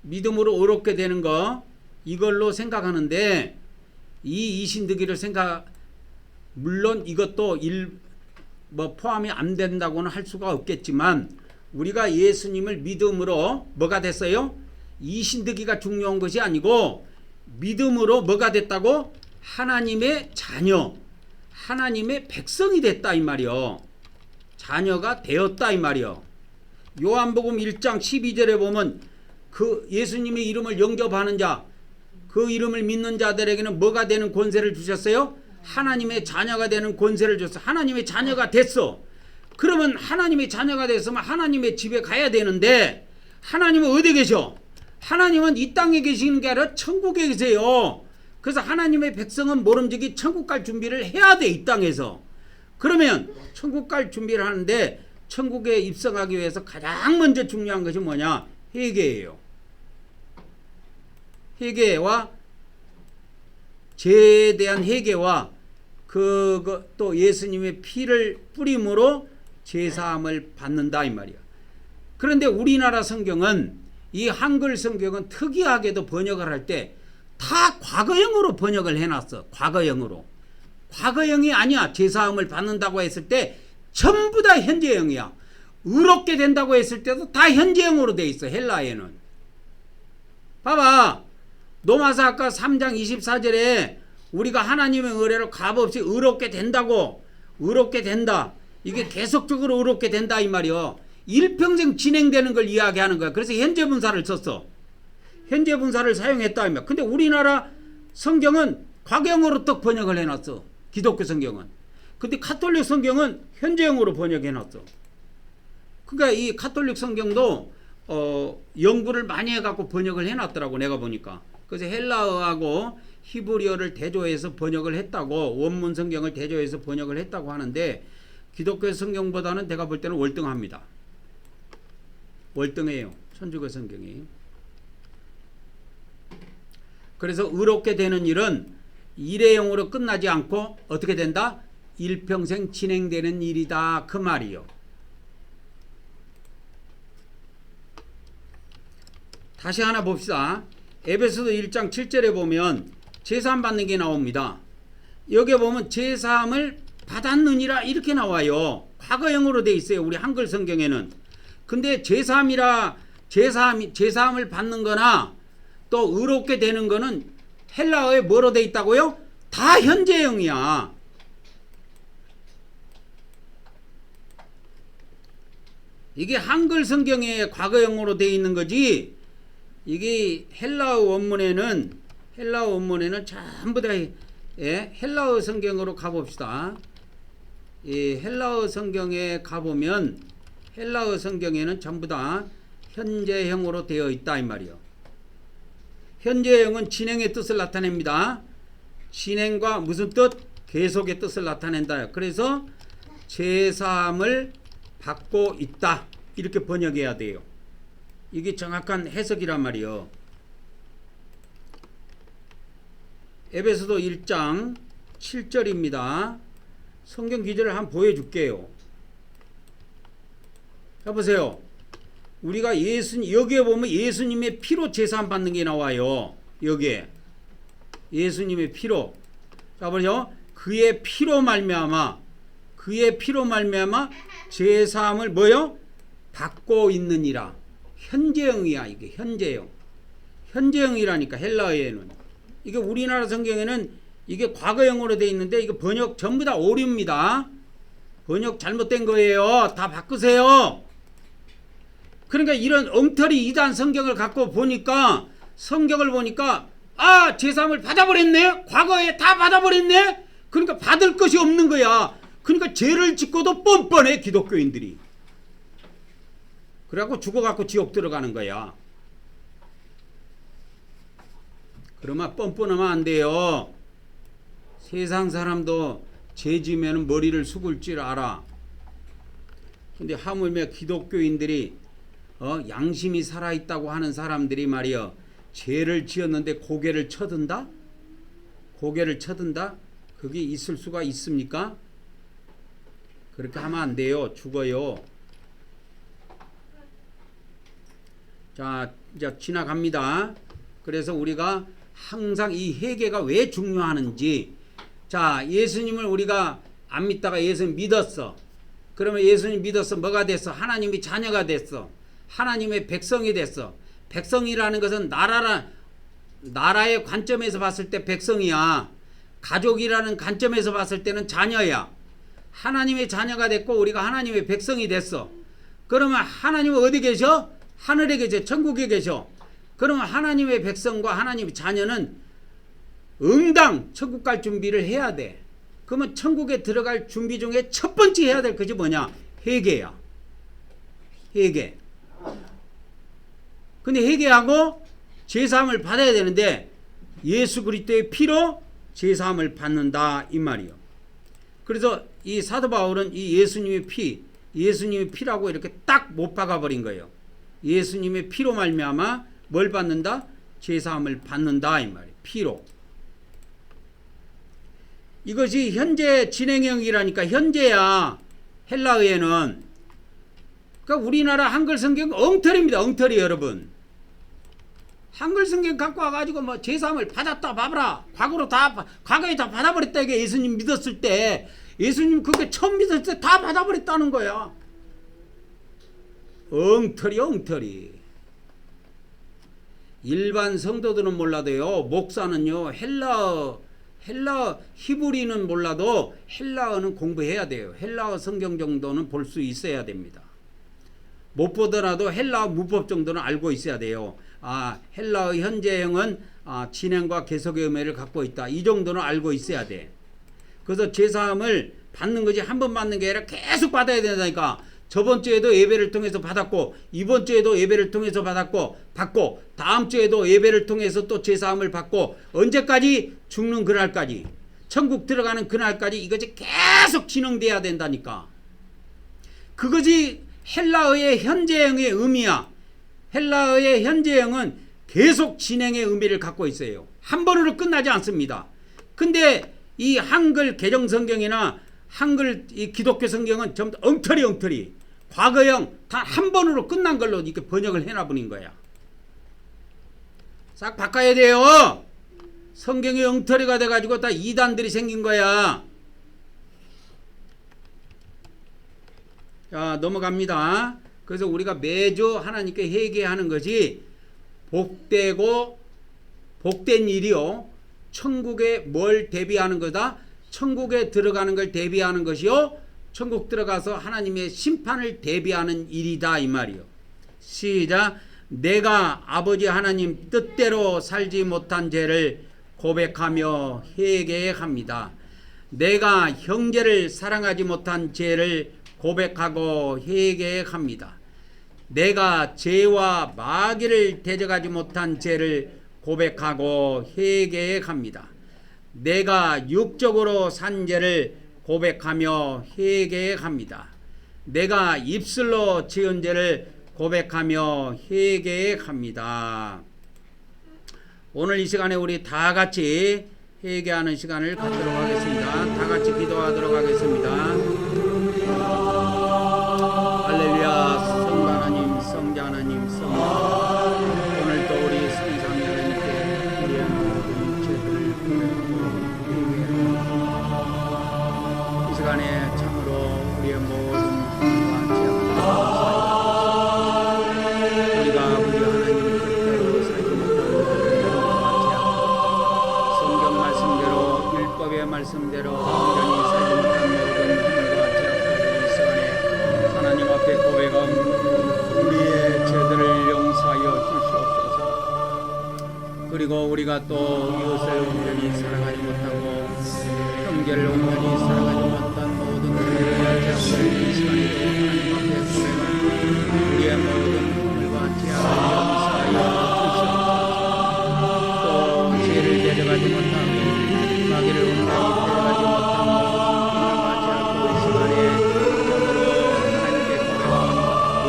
믿음으로 의롭게 되는 거 이걸로 생각하는데 이 이신득이를 물론 이것도 포함이 안 된다고는 할 수가 없겠지만 우리가 예수님을 믿음으로 뭐가 됐어요? 이신득이가 중요한 것이 아니고 믿음으로 뭐가 됐다고? 하나님의 자녀, 하나님의 백성이 됐다 이 말이요. 자녀가 되었다 이 말이요. 요한복음 1장 12절에 보면 그 예수님의 이름을 영접하는 자, 그 이름을 믿는 자들에게는 뭐가 되는 권세를 주셨어요? 하나님의 자녀가 되는 권세를 줬어. 하나님의 자녀가 됐어. 그러면 하나님의 자녀가 됐으면 하나님의 집에 가야 되는데 하나님은 어디 계셔? 하나님은 이 땅에 계시는 게 아니라 천국에 계세요. 그래서 하나님의 백성은 모름지기 천국 갈 준비를 해야 돼. 이 땅에서. 그러면 천국 갈 준비를 하는데 천국에 입성하기 위해서 가장 먼저 중요한 것이 뭐냐? 회개예요. 회개와 죄에 대한 회개와 또 예수님의 피를 뿌림으로 죄사함을 받는다 이 말이야. 그런데 우리나라 성경은 이 한글 성경은 특이하게도 번역을 할 때 다 과거형으로 번역을 해놨어. 과거형으로. 과거형이 아니야. 죄사함을 받는다고 했을 때 전부 다 현재형이야. 의롭게 된다고 했을 때도 다 현재형으로 돼 있어. 헬라에는. 봐봐. 로마서 아까 3장 24절에 우리가 하나님의 은혜로 값없이 의롭게 된다고. 의롭게 된다. 이게 계속적으로 의롭게 된다 이 말이요. 일평생 진행되는 걸 이야기하는 거야. 그래서 현재 분사를 썼어. 현재 분사를 사용했다 이 말. 근데 우리나라 성경은 과거형으로 딱 번역을 해놨어. 기독교 성경은. 근데 가톨릭 성경은 현재형으로 번역해놨어. 그러니까 이 가톨릭 성경도 연구를 많이 해갖고 번역을 해놨더라고 내가 보니까. 그래서 헬라어하고 히브리어를 대조해서 번역을 했다고, 원문 성경을 대조해서 번역을 했다고 하는데 기독교 성경보다는 내가 볼 때는 월등합니다. 월등해요. 천주교 성경이. 그래서 의롭게 되는 일은 일회용으로 끝나지 않고 어떻게 된다? 일평생 진행되는 일이다 그 말이요. 다시 하나 봅시다. 에베소서 1장 7절에 보면 제사함 받는 게 나옵니다. 여기 보면 제사함을 받았느니라 이렇게 나와요. 과거형으로 돼 있어요. 우리 한글 성경에는. 근데 제사함을 받는 거나 또 의롭게 되는 거는 헬라어에 뭐로 돼 있다고요? 다 현재형이야. 이게 한글 성경에 과거형으로 돼 있는 거지. 이게 헬라어 원문에는 전부 다 헬라어 성경으로 가봅시다. 헬라어 성경에 가보면 헬라어 성경에는 전부 다 현재형으로 되어 있다 이 말이요. 현재형은 진행의 뜻을 나타냅니다. 진행과 무슨 뜻? 계속의 뜻을 나타낸다. 그래서 제사함을 받고 있다 이렇게 번역해야 돼요. 이게 정확한 해석이란 말이요. 에베소서 1장 7절입니다. 성경 기절을 한번 보여줄게요. 해보세요. 우리가 여기에 보면 예수님의 피로 제사함 받는 게 나와요. 여기에 예수님의 피로. 자 보세요. 그의 피로 말미암아 제사함을 뭐요? 받고 있느니라. 현재형이야. 이게 현재형이라니까 헬라어에는. 이게 우리나라 성경에는 이게 과거형으로 돼 있는데 이거 번역 전부 다 오류입니다. 번역 잘못된 거예요. 다 바꾸세요. 그러니까 이런 엉터리 이단 성경을 갖고 보니까 제사함을 받아버렸네. 과거에 다 받아버렸네. 그러니까 받을 것이 없는 거야. 그러니까 죄를 짓고도 뻔뻔해 기독교인들이. 그래갖고 죽어갖고 지옥 들어가는 거야. 그러면 뻔뻔하면 안 돼요. 세상 사람도 죄 지으면 머리를 숙을 줄 알아. 근데 하물며 기독교인들이 양심이 살아있다고 하는 사람들이 말이여 죄를 지었는데 고개를 쳐든다? 그게 있을 수가 있습니까? 그렇게 하면 안 돼요. 죽어요. 자, 이제 지나갑니다. 그래서 우리가 항상 이 회개가 왜 중요하는지. 자, 예수님을 우리가 안 믿다가 예수님 믿었어. 그러면 예수님 믿었어. 뭐가 됐어? 하나님의 자녀가 됐어. 하나님의 백성이 됐어. 백성이라는 것은 나라의 관점에서 봤을 때 백성이야. 가족이라는 관점에서 봤을 때는 자녀야. 하나님의 자녀가 됐고 우리가 하나님의 백성이 됐어. 그러면 하나님은 어디 계셔? 하늘에 계셔. 천국에 계셔. 그러면 하나님의 백성과 하나님의 자녀는 응당 천국 갈 준비를 해야 돼. 그러면 천국에 들어갈 준비 중에 첫 번째 해야 될 것이 뭐냐? 회개야. 회개. 근데 회개하고 제사함을 받아야 되는데 예수 그리스도의 피로 제사함을 받는다 이 말이요. 그래서 이 사도 바울은 이 예수님의 피라고 이렇게 딱 못 박아버린 거예요. 예수님의 피로 말미암아 뭘 받는다? 제사함을 받는다 이 말이에요. 피로. 이것이 현재 진행형이라니까 현재야. 헬라어에는. 그러니까 우리나라 한글 성경 엉터리입니다. 엉터리 여러분. 한글 성경 갖고 와가지고 뭐 제사함을 받았다 봐봐라. 과거에 다 받아버렸다. 이게 예수님 믿었을 때. 예수님 그게 처음 믿었을 때 다 받아버렸다는 거야. 엉터리. 일반 성도들은 몰라도요. 목사는요. 헬라어 히브리는 몰라도 헬라어는 공부해야 돼요. 헬라어 성경 정도는 볼 수 있어야 됩니다. 못 보더라도 헬라어 문법 정도는 알고 있어야 돼요. 헬라어 현재형은 진행과 계속의 의미를 갖고 있다. 이 정도는 알고 있어야 돼. 그래서 제사함을 받는 거지 한 번 받는 게 아니라 계속 받아야 된다니까. 저번 주에도 예배를 통해서 받았고 이번 주에도 예배를 통해서 받고 다음 주에도 예배를 통해서 또 제사함을 받고 언제까지? 죽는 그날까지. 천국 들어가는 그날까지 이것이 계속 진행돼야 된다니까. 그것이 헬라어의 현재형의 의미야. 헬라어의 현재형은 계속 진행의 의미를 갖고 있어요. 한 번으로 끝나지 않습니다. 근데 이 한글 개정 성경이나 한글 이 기독교 성경은 전부 엉터리 과거형 다 한 번으로 끝난 걸로 이렇게 번역을 해놔버린 거야. 싹 바꿔야 돼요. 성경이 엉터리가 돼가지고 다 이단들이 생긴 거야. 자, 넘어갑니다. 그래서 우리가 매주 하나님께 회개하는 것이 복되고 복된 일이요, 천국에 뭘 대비하는 거다? 천국에 들어가는 걸 대비하는 것이요, 천국 들어가서 하나님의 심판을 대비하는 일이다, 이 말이요. 시작. 내가 아버지 하나님 뜻대로 살지 못한 죄를 고백하며 회개합니다. 내가 형제를 사랑하지 못한 죄를 고백하고 회개합니다. 내가 죄와 마귀를 대적하지 못한 죄를 고백하고 회개합니다. 내가 육적으로 산 죄를 고백하며 회개합니다. 내가 입술로 지은 죄를 고백하며 회개합니다. 오늘 이 시간에 우리 다 같이 회개하는 시간을 갖도록 하겠습니다. 다 같이 기도하도록 하겠습니다. 할렐루야. 성부 하나님, 성자 하나님, 성령, 오늘도 우리 성삼위 하나님께 우리의 모든 죄를 고백하고 회개합니다. 이 시간에 참으로 우리의 모든 죄와 죄악을 우리가 아버지 하나님 뜻대로 살지 못한 모든 죄와 죄악, 성경 말씀대로 율법의 말씀대로 온전히 살지 못한 모든 죄와 죄악들을 이 시간에 하나님 앞에 고백함, 우리의 죄들을 용서하여 주시옵소서. 그리고 우리가 또 이웃을 온전히 사랑하지 못하고 형제를 온전히 사랑하지 못한 모든 죄와 죄악들을 이 시간에도 하나님 앞에 고백함, 우리의 모든 허물과 죄악을 용서하여 주시옵소서. 또 죄를 대적하지 못하고 마귀를 온전히 대적하지 못한 모든 허물과 죄악도 이 시간에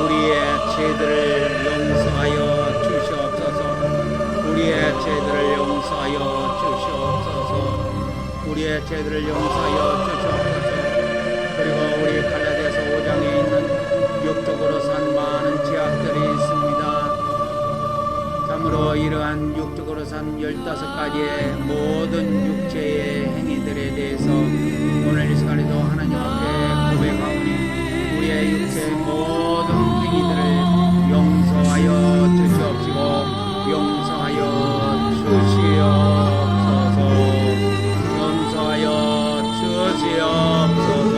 우리의 죄들을 용서하여 주시옵소서. 우리의 죄들을 용서하여 주시옵소서. 우리의 죄들을 용서하여 주시옵소서. 그리고 우리 갈라디아서 5장에 있는 육적으로 산 많은 죄악들이 있습니다. 참으로 이러한 육적으로 산 15가지의 모든 육체의 행위들에 대해서 오늘 이 시간에도 하나님 앞에 고백하오니 우리의 육체의 모든 행위들을 용서하여 주시옵시고 용서하여 주시옵소서. 용서하여 주시옵소서.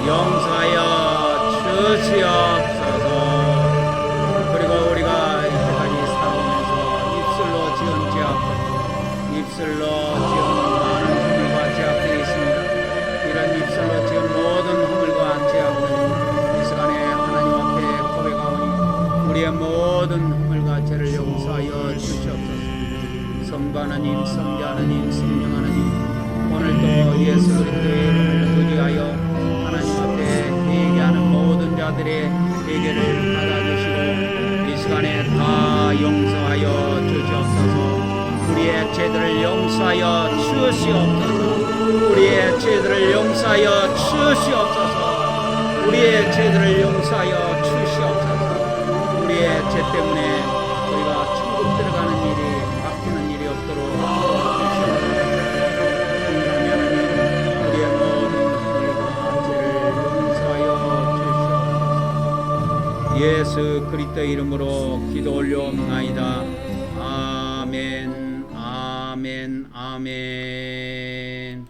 용서하여 주시옵소서. 그리고 우리가 이때까지 살아오면서 입술로 지은 죄악들, 입술로 지은 많은 허물과 죄악들이 있습니다. 이런 입술로 지은 모든 허물과 죄악들 이 시간에 하나님 앞에 고백하오니 우리의 모든 허물과 죄를 용서하여 주시옵소서. 성부 하나님, 성자 하나님, 성령 하나님, 오늘도 예수 그리스도의 이름을 의지하여 하나님 앞에 회개하는 모든 자들의 회개를 받아주시고 이 시간에 다 용서하여 주시옵소서. 우리의 죄들을 용서하여 주시옵소서. 우리의 죄들을 용서하여 주시옵소서. 우리의 죄들을 용서하여 주시옵소서. 우리의 죄 때문에 우리가 천국 들어가는 일이 바뀌는 일이 없도록 주시옵소서. 성삼위 우리의 모든 허물과 죄를 용서하여 주시옵소서. 예수 그리스도의 이름으로 기도 올려옵나이다. 아멘, 아멘, 아멘.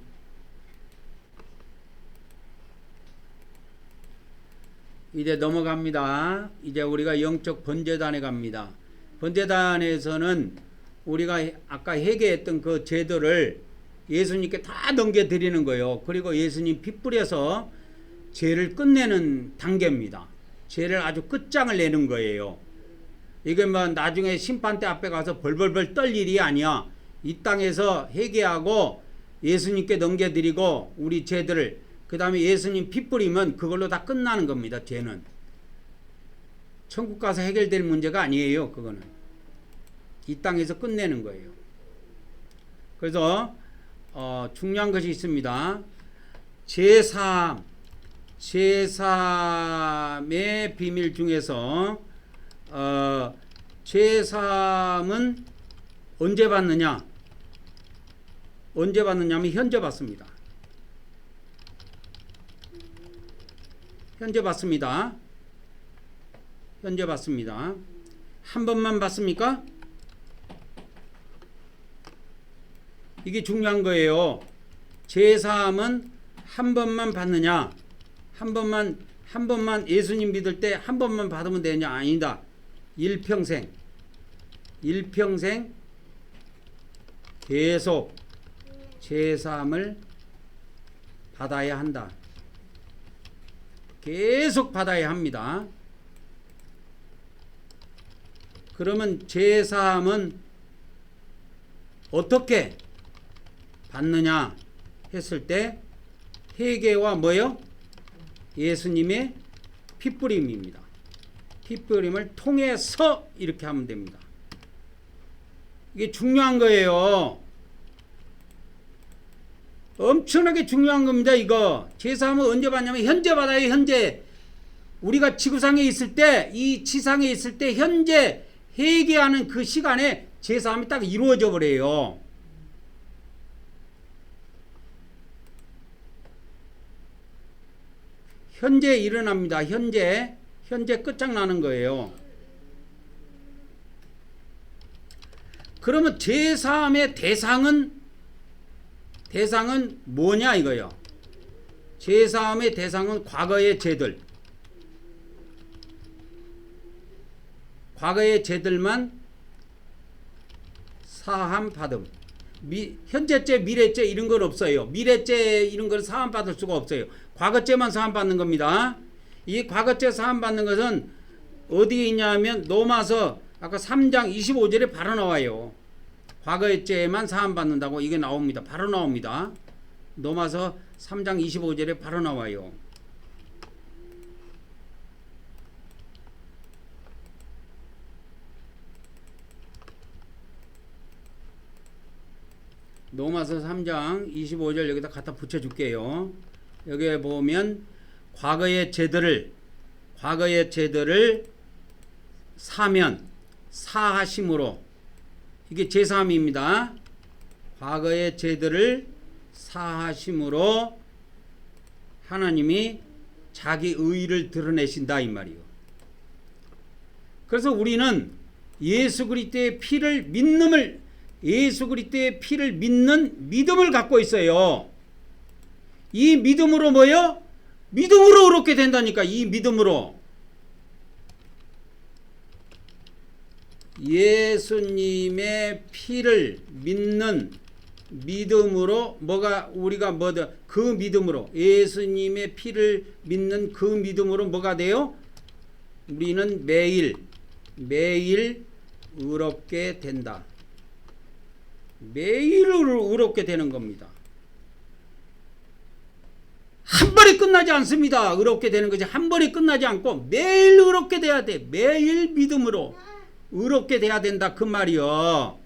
이제 넘어갑니다. 이제 우리가 영적 번제단에 갑니다. 번제단에서는 우리가 아까 회개했던 그 제도를 예수님께 다 넘겨드리는 거예요. 그리고 예수님 피 뿌려서 죄를 끝내는 단계입니다. 죄를 아주 끝장을 내는 거예요. 이게 뭐 나중에 심판대 앞에 가서 벌벌벌 떨 일이 아니야. 이 땅에서 회개하고 예수님께 넘겨드리고 우리 죄들을 그 다음에 예수님 피 뿌리면 그걸로 다 끝나는 겁니다. 죄는 천국 가서 해결될 문제가 아니에요. 그거는 이 땅에서 끝내는 거예요. 그래서 중요한 것이 있습니다. 제사함의 비밀 중에서 제사함은 언제 받느냐? 언제 받느냐면 현재 받습니다. 현재 받습니다. 현재 받습니다. 한 번만 받습니까? 이게 중요한 거예요. 제사함은 한 번만 받느냐? 한 번만 예수님 믿을 때 한 번만 받으면 되냐? 아니다. 일평생 계속 제사함을 받아야 한다. 계속 받아야 합니다. 그러면 제사함은 어떻게 받느냐 했을 때 회개와 뭐요? 예수님의 핏부림입니다. 핏부림을 통해서 이렇게 하면 됩니다. 이게 중요한 거예요. 엄청나게 중요한 겁니다. 이거 제사함은 언제 받냐면 현재 받아요. 현재 우리가 지구상에 있을 때, 이 지상에 있을 때 현재 회개하는 그 시간에 제사함이 딱 이루어져 버려요. 현재 일어납니다. 현재 끝장나는 거예요. 그러면 제사함의 대상은 뭐냐 이거요. 제사함의 대상은 과거의 죄들. 과거의 죄들만 사함 받음. 현재죄, 미래죄 이런 건 없어요. 미래죄 이런 건 사함 받을 수가 없어요. 과거죄만 사함 받는 겁니다. 이 과거죄 사함 받는 것은 어디에 있냐면 로마서 아까 3장 25절에 바로 나와요. 과거의 죄만 사함 받는다고 이게 나옵니다. 바로 나옵니다. 로마서 3장 25절에 바로 나와요. 로마서 3장 25절 여기다 갖다 붙여줄게요. 여기에 보면 과거의 죄들을 사면 사하심으로, 이게 제사함입니다. 과거의 죄들을 사하심으로 하나님이 자기 의의를 드러내신다 이 말이요. 그래서 우리는 예수 그리스도의 피를 믿는 믿음을 갖고 있어요. 이 믿음으로 뭐요? 믿음으로 의롭게 된다니까. 이 믿음으로 예수님의 피를 믿는 믿음으로 그 믿음으로 예수님의 피를 믿는 그 믿음으로 뭐가 돼요? 우리는 매일 의롭게 된다. 매일 의롭게 되는 겁니다. 한 번에 끝나지 않습니다. 의롭게 되는 것이 한 번에 끝나지 않고 매일 의롭게 돼야 돼. 매일 믿음으로 의롭게 돼야 된다 그 말이요.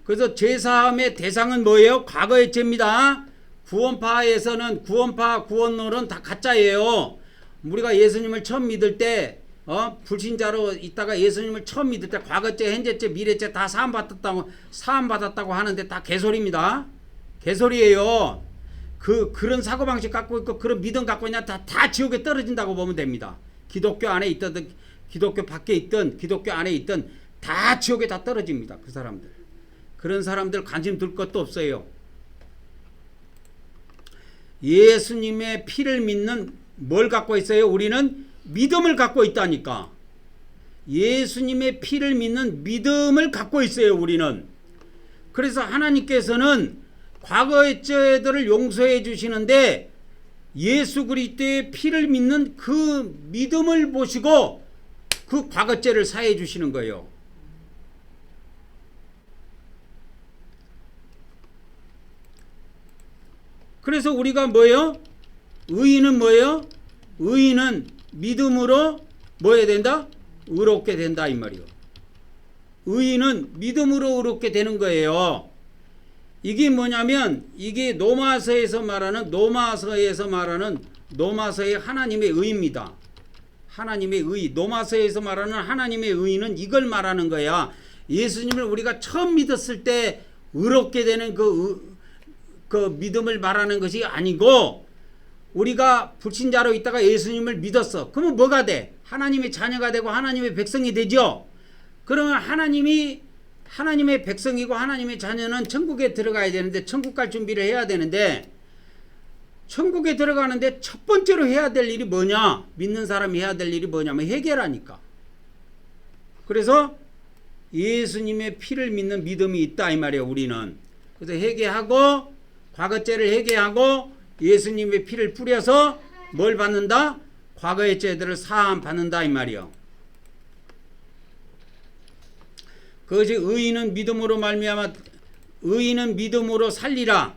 그래서 제사함의 대상은 뭐예요? 과거의 죄입니다. 구원파에서는 구원론은 다 가짜예요. 우리가 예수님을 처음 믿을 때 불신자로 있다가 예수님을 처음 믿을 때 과거죄, 현재죄, 미래죄 다 사함받았다고 하는데 다 개소리입니다. 개소리예요. 그런 사고방식 갖고 있고 그런 믿음 갖고 있냐 다 지옥에 떨어진다고 보면 됩니다. 기독교 안에 있든 기독교 밖에 있든 기독교 안에 있든 다 지옥에 다 떨어집니다. 그 사람들. 그런 사람들 관심 둘 것도 없어요. 예수님의 피를 믿는 뭘 갖고 있어요? 우리는 믿음을 갖고 있다니까. 예수님의 피를 믿는 믿음을 갖고 있어요. 우리는. 그래서 하나님께서는 과거의 죄들을 용서해 주시는데 예수 그리스도의 피를 믿는 그 믿음을 보시고 그 과거죄를 사해 주시는 거예요. 그래서 우리가 뭐예요? 의인은 뭐예요? 의인은 믿음으로 뭐 해야 된다? 의롭게 된다 이 말이요. 의인은 믿음으로 의롭게 되는 거예요. 이게 뭐냐면 이게 로마서에서 말하는 로마서의 하나님의 의입니다. 하나님의 의, 로마서에서 말하는 하나님의 의는 이걸 말하는 거야. 예수님을 우리가 처음 믿었을 때 의롭게 되는 그 믿음을 말하는 것이 아니고, 우리가 불신자로 있다가 예수님을 믿었어. 그러면 뭐가 돼? 하나님의 자녀가 되고 하나님의 백성이 되죠. 그러면 하나님의 백성이고 하나님의 자녀는 천국에 들어가야 되는데, 천국 갈 준비를 해야 되는데, 천국에 들어가는데 첫 번째로 해야 될 일이 뭐냐? 믿는 사람이 해야 될 일이 뭐냐면 회개라니까. 그래서 예수님의 피를 믿는 믿음이 있다 이 말이에요. 우리는. 그래서 회개하고, 과거죄를 회개하고 예수님의 피를 뿌려서 뭘 받는다? 과거의 죄들을 사함 받는다 이 말이에요. 그것이 의인은 믿음으로 말미암아, 의인은 믿음으로 살리라.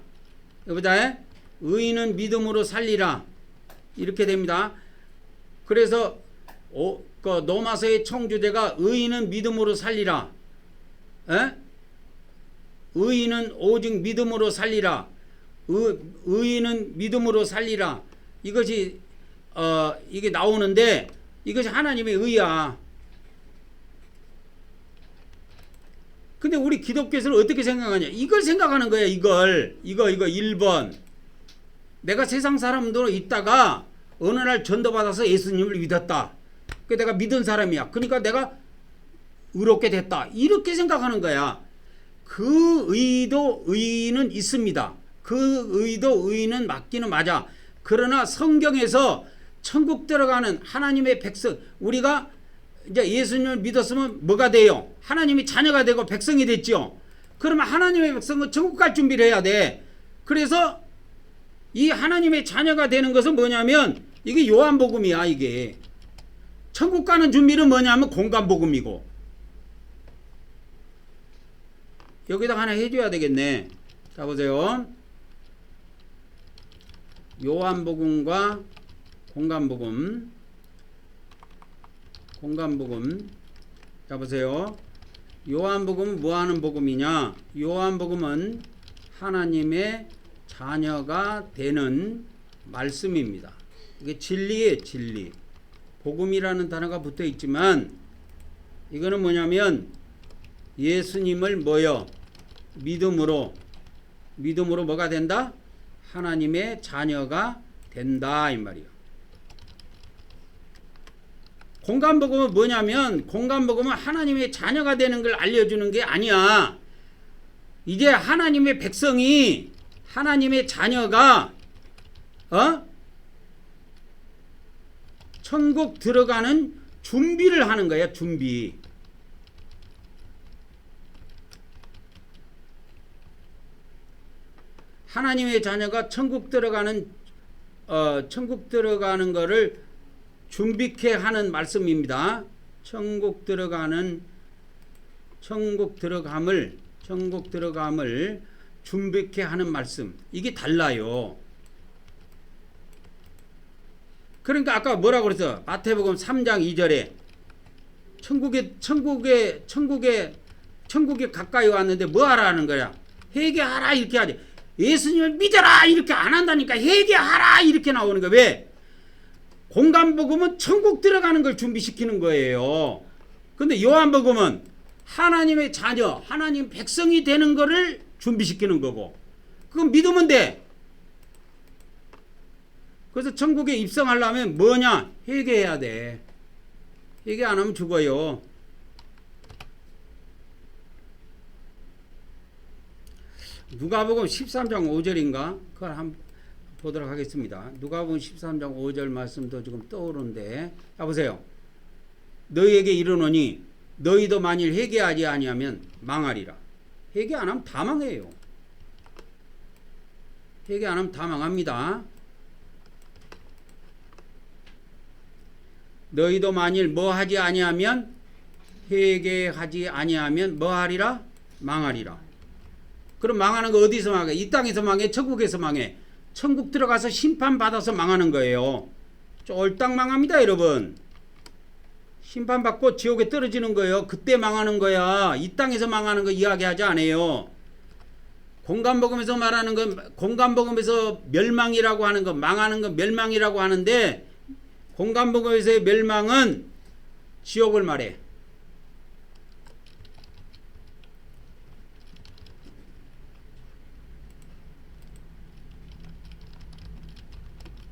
여보자, 의인은 믿음으로 살리라. 이렇게 됩니다. 그래서 그 로마서의 청주제가 의인은 믿음으로 살리라. 에? 의인은 오직 믿음으로 살리라. 의인은 믿음으로 살리라. 이것이 이게 나오는데, 이것이 하나님의 의야. 근데 우리 기독교에서는 어떻게 생각하냐? 이걸 생각하는 거야. 이거 1번. 내가 세상 사람으로 있다가 어느 날 전도받아서 예수님을 믿었다. 그 내가 믿은 사람이야. 그러니까 내가 의롭게 됐다. 이렇게 생각하는 거야. 그 의도 의는 있습니다. 그 의도 의는 맞기는 맞아. 그러나 성경에서 천국 들어가는 하나님의 백성, 우리가 이제 예수님을 믿었으면 뭐가 돼요? 하나님이 자녀가 되고 백성이 됐죠. 그러면 하나님의 백성은 천국 갈 준비를 해야 돼. 그래서 이 하나님의 자녀가 되는 것은 뭐냐면, 이게 요한복음이야. 이게 천국 가는 준비는 뭐냐면 공간복음이고. 여기다 하나 해줘야 되겠네. 자 보세요. 요한복음과 공간복음. 자 보세요. 요한복음은 뭐하는 복음이냐? 요한복음은 하나님의 자녀가 되는 말씀입니다. 이게 진리예요. 진리. 복음이라는 단어가 붙어 있지만, 이거는 뭐냐면 예수님을 뭐요? 믿음으로 뭐가 된다? 하나님의 자녀가 된다 이 말이에요. 공간복음은 뭐냐면, 공간복음은 하나님의 자녀가 되는 걸 알려주는 게 아니야. 이제 하나님의 백성이, 하나님의 자녀가 천국 들어가는 준비를 하는 거야. 준비. 하나님의 자녀가 천국 들어가는 거를 준비케 하는 말씀입니다. 천국 들어감을 준비케 하는 말씀. 이게 달라요. 그러니까 아까 뭐라고 그랬어? 마태복음 3장 2절에 천국에 가까이 왔는데 뭐 하라는 거야? 회개하라 이렇게 하지. 예수님을 믿어라 이렇게 안 한다니까. 회개하라 이렇게 나오는 거야. 왜? 공간복음은 천국 들어가는 걸 준비시키는 거예요. 근데 요한복음은 하나님의 자녀, 하나님 백성이 되는 거를 준비시키는 거고, 그건 믿으면 돼. 그래서 천국에 입성하려면 뭐냐? 회개해야 돼. 회개 안 하면 죽어요. 누가복음 13장 5절인가? 그걸 한번 보도록 하겠습니다. 누가복음 13장 5절 말씀도 지금 떠오르는데, 자 보세요. 너희에게 이르노니 너희도 만일 회개하지 아니하면 망하리라. 회개 안 하면 다 망해요. 회개 안 하면 다 망합니다. 너희도 만일 뭐 하지 아니하면, 회개하지 아니하면 뭐 하리라? 망하리라. 그럼 망하는 거 어디서 망해? 이 땅에서 망해? 천국에서 망해? 천국 들어가서 심판받아서 망하는 거예요. 쫄딱 망합니다 여러분. 심판받고 지옥에 떨어지는 거예요. 그때 망하는 거야. 이 땅에서 망하는 거 이야기하지 않아요. 공간복음에서 말하는 건, 공간복음에서 멸망이라고 하는 거, 망하는 거 멸망이라고 하는데, 공간복음에서의 멸망은 지옥을 말해.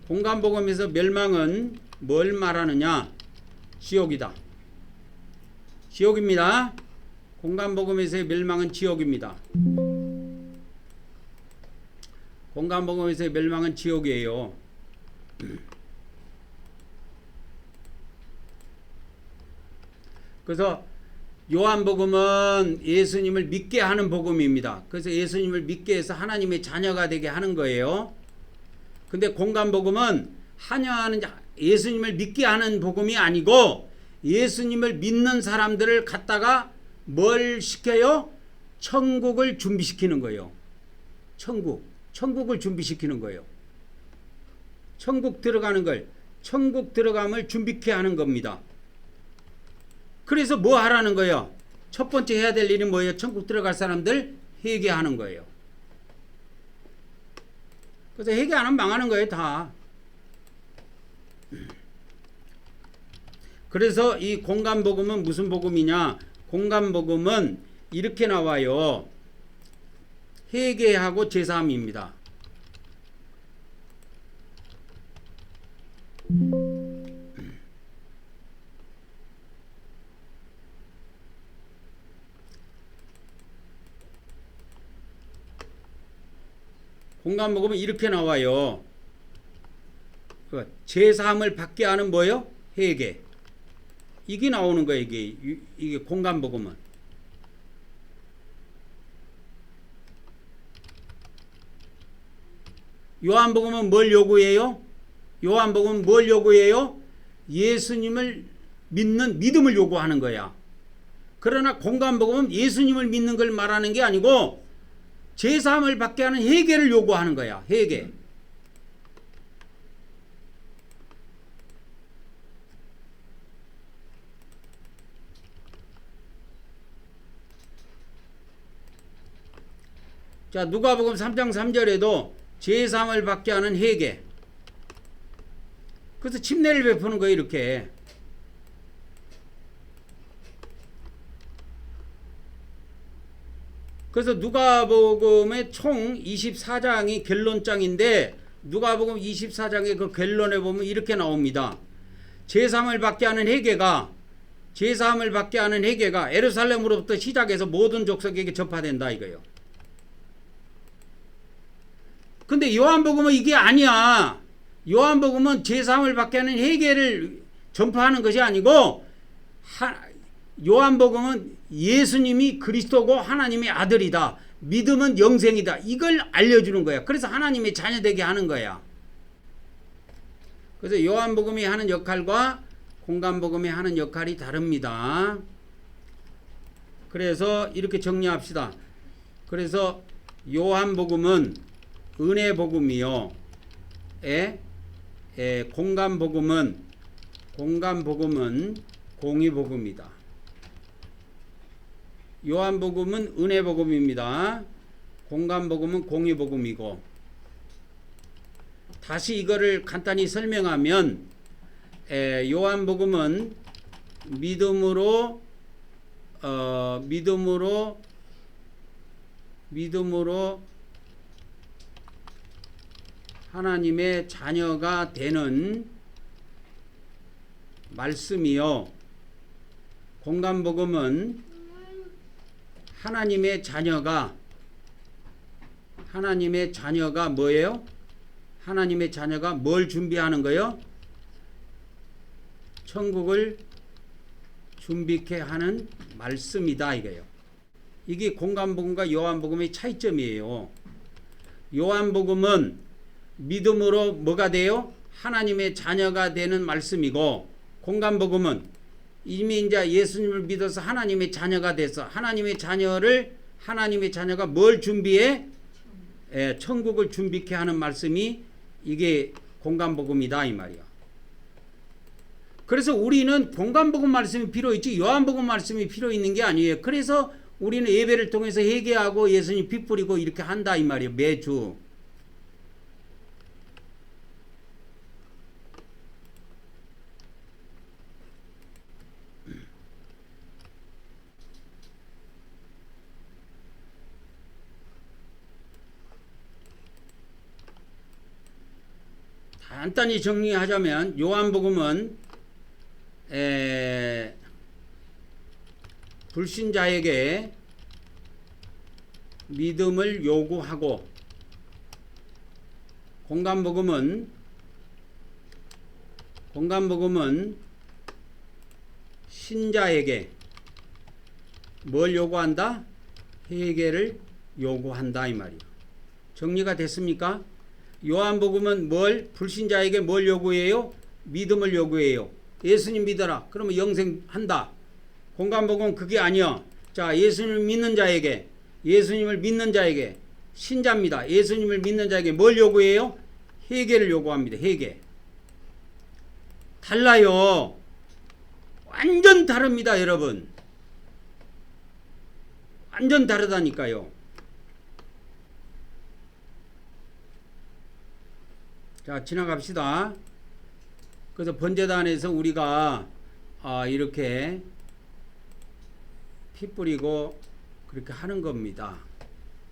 공간복음에서 멸망은 뭘 말하느냐? 지옥이다. 지옥입니다. 공간복음에서의 멸망은 지옥입니다. 공간복음에서의 멸망은 지옥이에요. 그래서 요한복음은 예수님을 믿게 하는 복음입니다. 그래서 예수님을 믿게 해서 하나님의 자녀가 되게 하는 거예요. 근데 공간복음은 한여하는 예수님을 믿게 하는 복음이 아니고 예수님을 믿는 사람들을 갖다가 뭘 시켜요? 천국을 준비시키는 거예요. 천국을 준비시키는 거예요. 천국 들어감을 준비케 하는 겁니다. 그래서 뭐 하라는 거예요? 첫 번째 해야 될 일이 뭐예요? 천국 들어갈 사람들 회개하는 거예요. 그래서 회개 안 하면 망하는 거예요, 다. 그래서 이 공간복음은 무슨 복음이냐? 공간복음은 이렇게 나와요. 회개하고 제사함입니다. 공간복음은 이렇게 나와요. 제사함을 받게 하는 뭐예요? 회개. 이게 나오는 거예요. 이게 공간복음은. 요한복음은 뭘 요구해요? 요한복음은 뭘 요구해요? 예수님을 믿는 믿음을 요구하는 거야. 그러나 공간복음은 예수님을 믿는 걸 말하는 게 아니고 제사함을 받게 하는 회개를 요구하는 거야. 회개. 자, 누가복음 3장 3절에도 제사함을 받게 하는 회개. 그래서 침례를 베푸는 거예요, 이렇게. 그래서 누가복음의 총 24장이 결론장인데 누가복음 24장의 그 결론에 보면 이렇게 나옵니다. 제사함을 받게 하는 회개가 예루살렘으로부터 시작해서 모든 족속에게 전파된다 이거예요. 근데 요한복음은 이게 아니야. 요한복음은 제사함을 받게 하는 회개를 전파하는 것이 아니고 요한복음은 예수님이 그리스도고 하나님의 아들이다. 믿음은 영생이다. 이걸 알려주는 거야. 그래서 하나님의 자녀 되게 하는 거야. 그래서 요한복음이 하는 역할과 공간복음이 하는 역할이 다릅니다. 그래서 이렇게 정리합시다. 그래서 요한복음은 은혜복음이요. 공간복음은 공의복음이다. 요한복음은 은혜복음입니다. 공간복음은 공의복음이고, 다시 이거를 간단히 설명하면 요한복음은 믿음으로 하나님의 자녀가 되는 말씀이요. 공간복음은 하나님의 자녀가 뭐예요? 하나님의 자녀가 뭘 준비하는 거예요? 천국을 준비케 하는 말씀이다 이거예요. 이게 공간복음과 요한복음의 차이점이에요. 요한복음은 믿음으로 뭐가 돼요? 하나님의 자녀가 되는 말씀이고, 공간복음은 이미 이제 예수님을 믿어서 하나님의 자녀가 돼서 하나님의 자녀가 뭘 준비해? 천국을 준비케 하는 말씀이 이게 공간복음이다 이 말이야. 그래서 우리는 공간복음 말씀이 필요 있지 요한복음 말씀이 필요 있는 게 아니에요. 그래서 우리는 예배를 통해서 회개하고 예수님 피 뿌리고 이렇게 한다 이 말이에요. 매주. 간단히 정리하자면 요한복음은 불신자에게 믿음을 요구하고, 공간복음은 신자에게 뭘 요구한다? 회개를 요구한다 이 말이에요. 정리가 됐습니까? 요한복음은 불신자에게 뭘 요구해요? 믿음을 요구해요. 예수님 믿어라. 그러면 영생한다. 공간복음은 그게 아니야. 자, 예수님을 믿는 자에게 신자입니다. 예수님을 믿는 자에게 뭘 요구해요? 회개를 요구합니다. 회개. 달라요. 완전 다릅니다, 여러분. 완전 다르다니까요. 자, 지나갑시다. 그래서 번제단에서 우리가 이렇게 피 뿌리고 그렇게 하는 겁니다.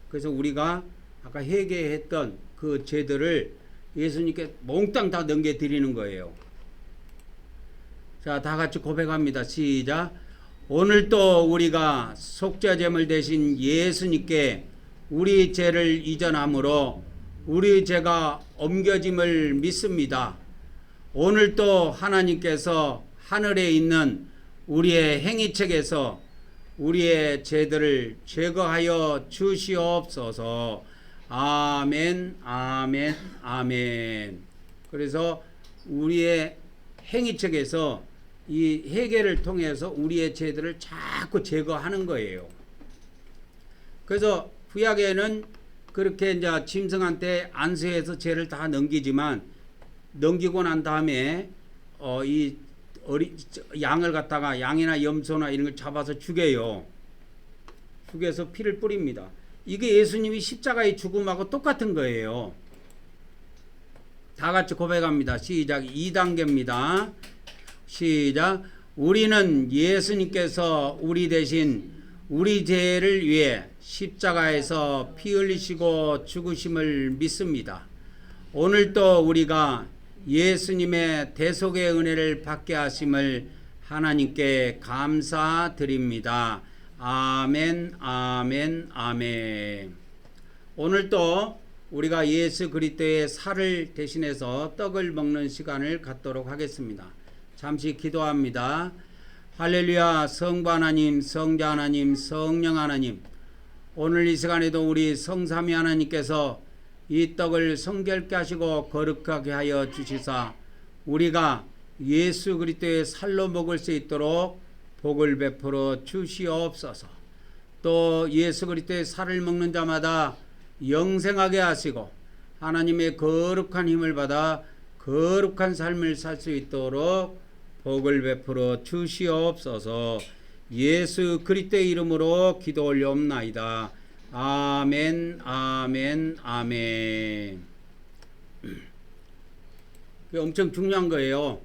그래서 우리가 아까 회개했던 그 죄들을 예수님께 몽땅 다 넘겨드리는 거예요. 자, 다 같이 고백합니다. 시작. 오늘 또 우리가 속죄제물 대신 예수님께 우리 죄를 이전함으로 우리 죄가 옮겨짐을 믿습니다. 오늘 또 하나님께서 하늘에 있는 우리의 행위책에서 우리의 죄들을 제거하여 주시옵소서. 아멘, 아멘, 아멘. 그래서 우리의 행위책에서 이 회개를 통해서 우리의 죄들을 자꾸 제거하는 거예요. 그래서 구약에는 그렇게 이제 짐승한테 안수해서 죄를 다 넘기지만, 넘기고 난 다음에 이 양을 갖다가 양이나 염소나 이런 걸 잡아서 죽여요. 죽여서 피를 뿌립니다. 이게 예수님이 십자가의 죽음하고 똑같은 거예요. 다 같이 고백합니다. 시작. 2단계입니다. 시작. 우리는 예수님께서 우리 대신 우리 죄를 위해 십자가에서 피 흘리시고 죽으심을 믿습니다. 오늘도 우리가 예수님의 대속의 은혜를 받게 하심을 하나님께 감사드립니다. 아멘, 아멘, 아멘. 오늘도 우리가 예수 그리스도의 살을 대신해서 떡을 먹는 시간을 갖도록 하겠습니다. 잠시 기도합니다. 할렐루야. 성부 하나님, 성자 하나님, 성령 하나님, 오늘 이 시간에도 우리 성삼위 하나님께서 이 떡을 성결케 하시고 거룩하게 하여 주시사 우리가 예수 그리스도의 살로 먹을 수 있도록 복을 베풀어 주시옵소서. 또 예수 그리스도의 살을 먹는 자마다 영생하게 하시고 하나님의 거룩한 힘을 받아 거룩한 삶을 살 수 있도록 복을 베풀어 주시옵소서. 예수 그리스도의 이름으로 기도 올려옵나이다. 아멘, 아멘, 아멘. 그게 엄청 중요한 거예요.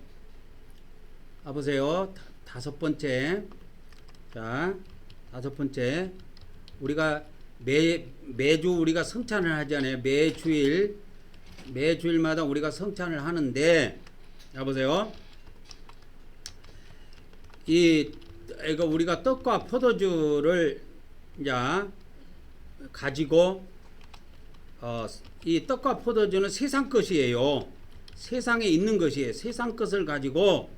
보세요. 다섯 번째. 자, 다섯 번째. 우리가 매주 우리가 성찬을 하잖아요. 매주일마다 우리가 성찬을 하는데, 보세요. 이거 우리가 떡과 포도주를 이제 가지고 이 떡과 포도주는 세상 것이에요. 세상에 있는 것이에요. 세상 것을 가지고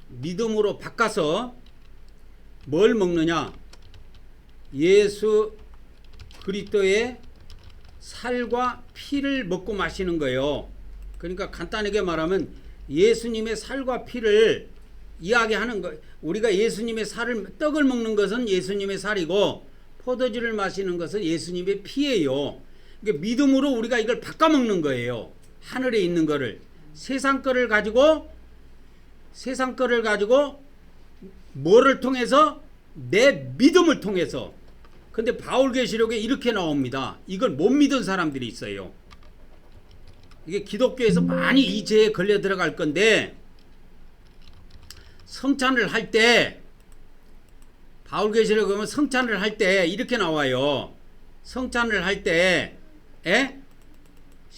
믿음으로 바꿔서 뭘 먹느냐? 예수 그리스도의 살과 피를 먹고 마시는 거예요. 그러니까 간단하게 말하면 예수님의 살과 피를 이야기하는 거. 우리가 예수님의 떡을 먹는 것은 예수님의 살이고 포도주를 마시는 것은 예수님의 피예요. 그러니까 믿음으로 우리가 이걸 바꿔 먹는 거예요. 하늘에 있는 거를 세상 거를 가지고 뭐를 통해서? 내 믿음을 통해서. 근데 바울계시록에 이렇게 나옵니다. 이걸 못 믿은 사람들이 있어요. 이게 기독교에서 많이 이 죄에 걸려 들어갈 건데, 성찬을 할 때, 바울계시록에 보면 성찬을 할 때 이렇게 나와요. 성찬을 할 때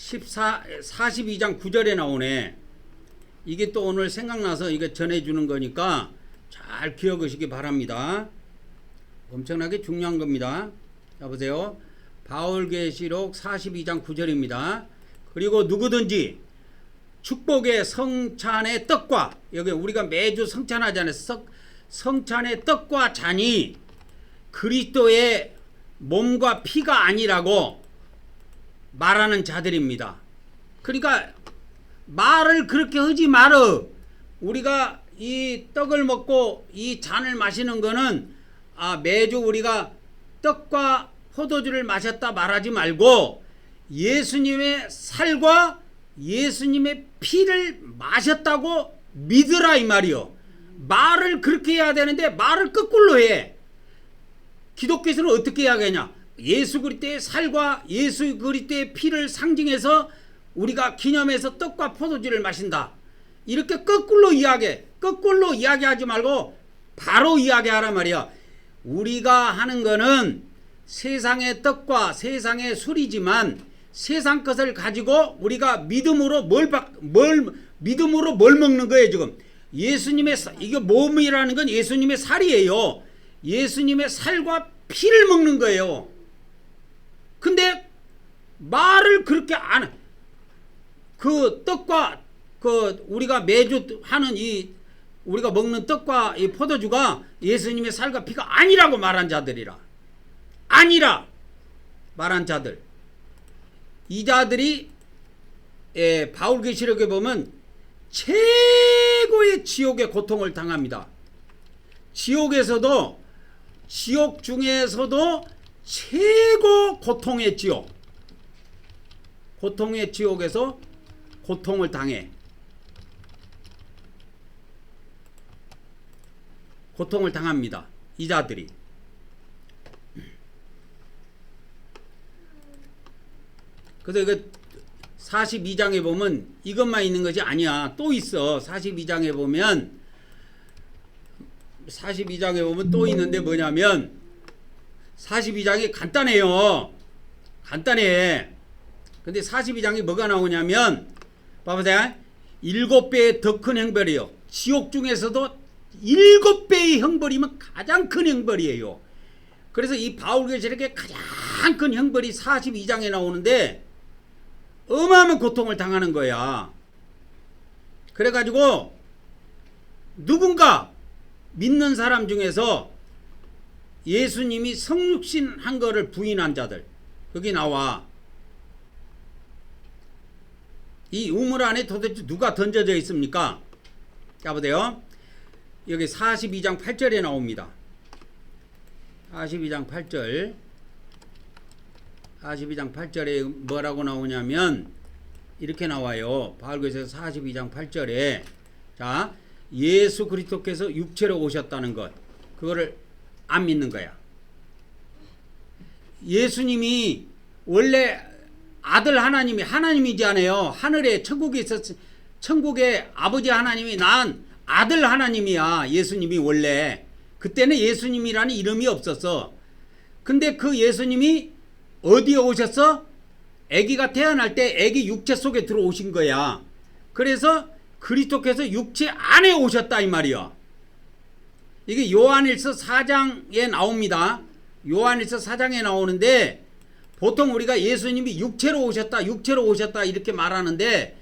42장 9절에 나오네. 이게 또 오늘 생각나서 이거 전해주는 거니까 잘 기억하시기 바랍니다. 엄청나게 중요한 겁니다. 자 보세요. 바울계시록 42장 9절입니다. 그리고 누구든지 축복의 성찬의 떡과, 여기 우리가 매주 성찬하잖아요. 성찬의 떡과 잔이 그리스도의 몸과 피가 아니라고 말하는 자들입니다. 그러니까 말을 그렇게 하지 말어. 우리가 이 떡을 먹고 이 잔을 마시는 거는 매주 우리가 떡과 포도주를 마셨다 말하지 말고 예수님의 살과 예수님의 피를 마셨다고 믿으라 이 말이요. 말을 그렇게 해야 되는데 말을 거꾸로 해. 기독교에서는 어떻게 해야 하겠냐? 예수 그리스도의 살과 예수 그리스도의 피를 상징해서 우리가 기념해서 떡과 포도주를 마신다. 이렇게 거꾸로 이야기해. 거꾸로 이야기하지 말고 바로 이야기하란 말이야. 우리가 하는 거는 세상의 떡과 세상의 술이지만 세상 것을 가지고 우리가 믿음으로 뭘 먹는 거예요 지금. 예수님의 이게 몸이라는 건 예수님의 살이에요. 예수님의 살과 피를 먹는 거예요. 근데 말을 그렇게 안 해. 그 떡과 그 우리가 매주 하는 이 우리가 먹는 떡과 이 포도주가 예수님의 살과 피가 아니라고 말한 자들이라. 아니라 말한 자들. 이 자들이 바울계시록에 보면 최고의 지옥의 고통을 당합니다. 지옥에서도 지옥 중에서도 최고 고통의 지옥. 고통의 지옥에서 고통을 당해. 고통을 당합니다. 이 자들이. 그래서 이거 42장에 보면 이것만 있는 것이 아니야. 또 있어. 42장에 보면 또 있는데 뭐냐면 42장이 간단해요. 간단해. 근데 42장이 뭐가 나오냐면 봐보세요. 7배의 더 큰 형벌이요. 지옥 중에서도 7배의 형벌이면 가장 큰 형벌이에요. 그래서 이 바울계시록에 가장 큰 형벌이 42장에 나오는데 어마어마한 고통을 당하는 거야. 그래가지고 누군가 믿는 사람 중에서 예수님이 성육신 한 거를 부인한 자들 여기 나와. 이 우물 안에 도대체 누가 던져져 있습니까? 자 보세요. 여기 42장 8절에 나옵니다. 42장 8절. 42장 8절에 뭐라고 나오냐면 이렇게 나와요. 바울계시록 42장 8절에 자 예수 그리스도께서 육체로 오셨다는 것 그거를 안 믿는 거야. 예수님이 원래 아들 하나님이 하나님이잖아요. 하늘에 천국에 있었 천국의 아버지 하나님이 낳은 아들 하나님이야. 예수님이 원래 그때는 예수님이라는 이름이 없었어. 근데 그 예수님이 어디에 오셨어? 아기가 태어날 때 아기 육체 속에 들어오신 거야. 그래서 그리스도께서 육체 안에 오셨다 이 말이야. 이게 요한일서 4장에 나옵니다. 요한일서 4장에 나오는데 보통 우리가 예수님이 육체로 오셨다 이렇게 말하는데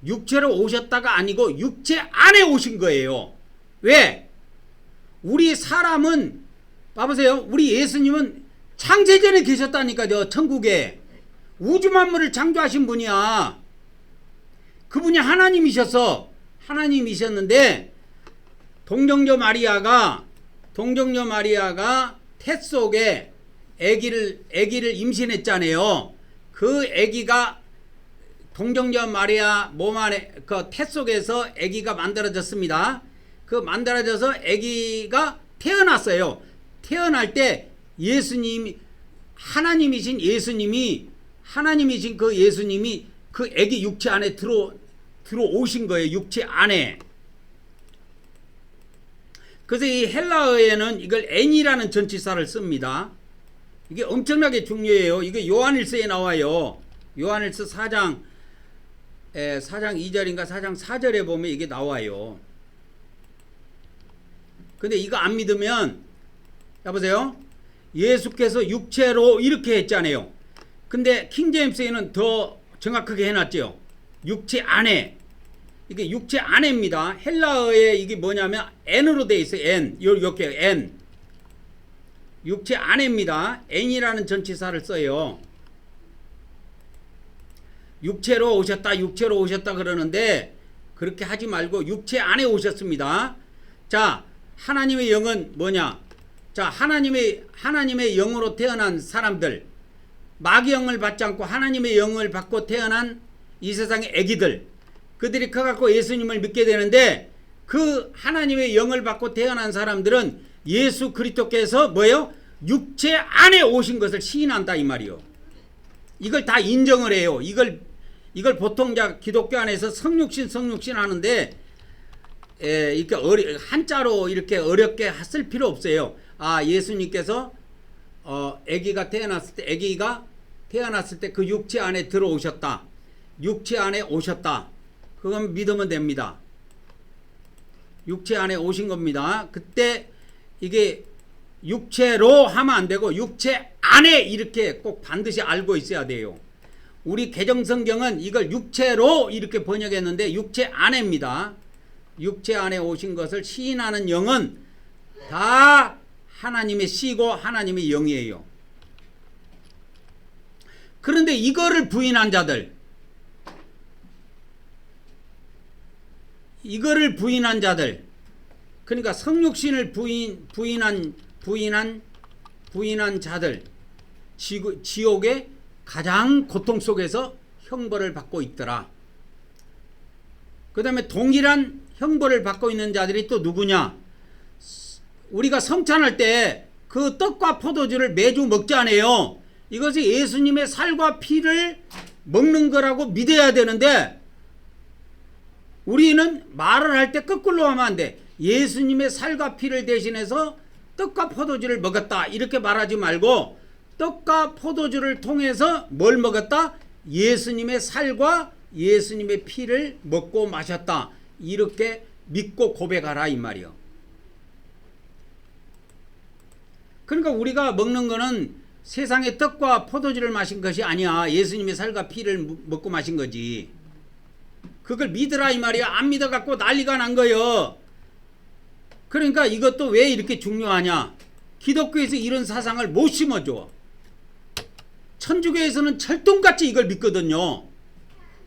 육체로 오셨다가 아니고 육체 안에 오신 거예요. 왜? 우리 사람은 봐보세요. 우리 예수님은 창세전에 계셨다니까요. 천국에 우주 만물을 창조하신 분이야. 그분이 하나님이셨는데 동정녀 마리아가 태 속에 아기를 임신했잖아요. 그 아기가 동정녀 마리아 몸 안에 그 태 속에서 아기가 만들어졌습니다. 그 만들어져서 아기가 태어났어요. 태어날 때 예수님이 하나님이신 그 예수님이 그 아기 육체 안에 들어오신 거예요. 육체 안에. 그래서 이 헬라어에는 이걸 엔이라는 전치사를 씁니다. 이게 엄청나게 중요해요. 이게 요한일서에 나와요. 요한일서 4장 4장 2절인가 4장 4절에 보면 이게 나와요. 근데 이거 안 믿으면 여보세요? 예수께서 육체로 이렇게 했잖아요. 근데 킹제임스에는 더 정확하게 해놨죠. 육체 안에. 이게 육체 안에입니다. 헬라어에 이게 뭐냐면 n으로 돼 있어요. n. 이렇게 n. 육체 안에입니다. n이라는 전치사를 써요. 육체로 오셨다, 육체로 오셨다 그러는데 그렇게 하지 말고 육체 안에 오셨습니다. 자, 하나님의 영은 뭐냐? 자, 하나님의 영으로 태어난 사람들, 마귀 영을 받지 않고 하나님의 영을 받고 태어난 이 세상의 애기들, 그들이 커갖고 예수님을 믿게 되는데 그 하나님의 영을 받고 태어난 사람들은 예수 그리스도께서 뭐예요? 육체 안에 오신 것을 시인한다 이 말이요. 이걸 다 인정을 해요. 이걸 보통 기독교 안에서 성육신 하는데 이렇게 한자로 이렇게 어렵게 쓸 필요 없어요. 아, 예수님께서 아기가 태어났을 때 그 육체 안에 들어오셨다. 육체 안에 오셨다. 그건 믿으면 됩니다. 육체 안에 오신 겁니다. 그때 이게 육체로 하면 안 되고 육체 안에 이렇게 꼭 반드시 알고 있어야 돼요. 우리 개정성경은 이걸 육체로 이렇게 번역했는데 육체 안에입니다. 육체 안에 오신 것을 시인하는 영은 다 하나님의 씨고 하나님의 영이에요. 그런데 이거를 부인한 자들, 그러니까 성육신을 부인한 자들, 지옥의 가장 고통 속에서 형벌을 받고 있더라. 그 다음에 동일한 형벌을 받고 있는 자들이 또 누구냐? 우리가 성찬할 때 그 떡과 포도주를 매주 먹잖아요. 이것이 예수님의 살과 피를 먹는 거라고 믿어야 되는데 우리는 말을 할 때 거꾸로 하면 안 돼. 예수님의 살과 피를 대신해서 떡과 포도주를 먹었다 이렇게 말하지 말고 떡과 포도주를 통해서 뭘 먹었다? 예수님의 살과 예수님의 피를 먹고 마셨다. 이렇게 믿고 고백하라 이 말이요. 그러니까 우리가 먹는 거는 세상의 떡과 포도주를 마신 것이 아니야. 예수님의 살과 피를 먹고 마신 거지. 그걸 믿으라 이 말이야. 안 믿어갖고 난리가 난 거예요. 그러니까 이것도 왜 이렇게 중요하냐? 기독교에서 이런 사상을 못 심어줘. 천주교에서는 철동같이 이걸 믿거든요.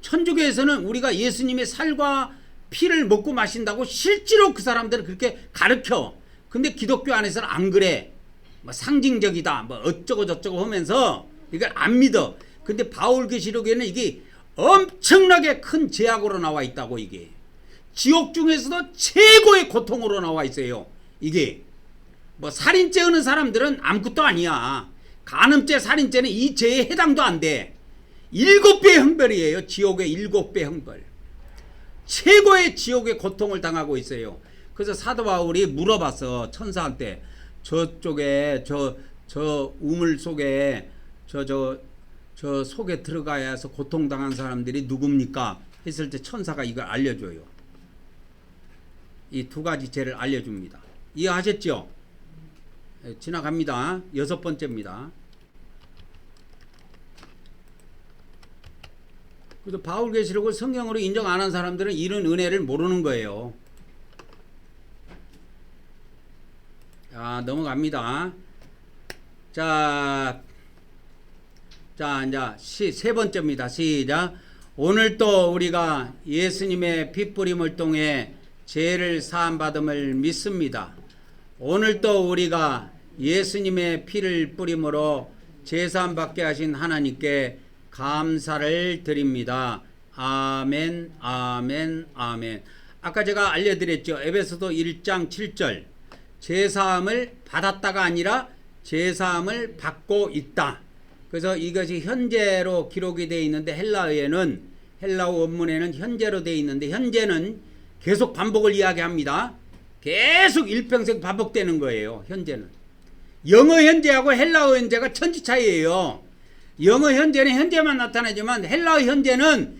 천주교에서는 우리가 예수님의 살과 피를 먹고 마신다고 실제로 그 사람들은 그렇게 가르쳐. 근데 기독교 안에서는 안 그래. 뭐 상징적이다, 뭐 어쩌고 저쩌고 하면서 이걸 안 믿어. 근데 바울계시록에는 이게 엄청나게 큰 제약으로 나와 있다고. 이게 지옥 중에서도 최고의 고통으로 나와 있어요. 이게 뭐 살인죄 하는 사람들은 아무것도 아니야. 간음죄, 살인죄는 이 죄에 해당도 안 돼. 7배 형벌이에요. 지옥의 7배 형벌. 최고의 지옥의 고통을 당하고 있어요. 그래서 사도 바울이 물어봤어. 천사한테. 저쪽에 저 우물 속에 저 속에 들어가야 해서 고통당한 사람들이 누굽니까? 했을 때 천사가 이걸 알려줘요. 이 두 가지 죄를 알려줍니다. 이해하셨죠? 지나갑니다. 6번째입니다. 그래서 바울계시록을 성경으로 인정 안 한 사람들은 이런 은혜를 모르는 거예요. 자, 넘어갑니다. 자, 이제 세 번째입니다. 시작. 오늘 또 우리가 예수님의 핏부림을 통해 죄를 사함받음을 믿습니다. 오늘 또 우리가 예수님의 피를 뿌림으로 제사함받게 하신 하나님께 감사를 드립니다. 아멘, 아멘, 아멘. 아까 제가 알려드렸죠. 에베소서 1장 7절. 제사함을 받았다가 아니라 제사함을 받고 있다. 그래서 이것이 현재로 기록이 되어 있는데 헬라어 원문에는 현재로 되어 있는데 현재는 계속 반복을 이야기합니다. 계속 일평생 반복되는 거예요. 현재는. 영어 현재하고 헬라어 현재가 천지 차이예요. 영어 현재는 현재만 나타나지만 헬라어 현재는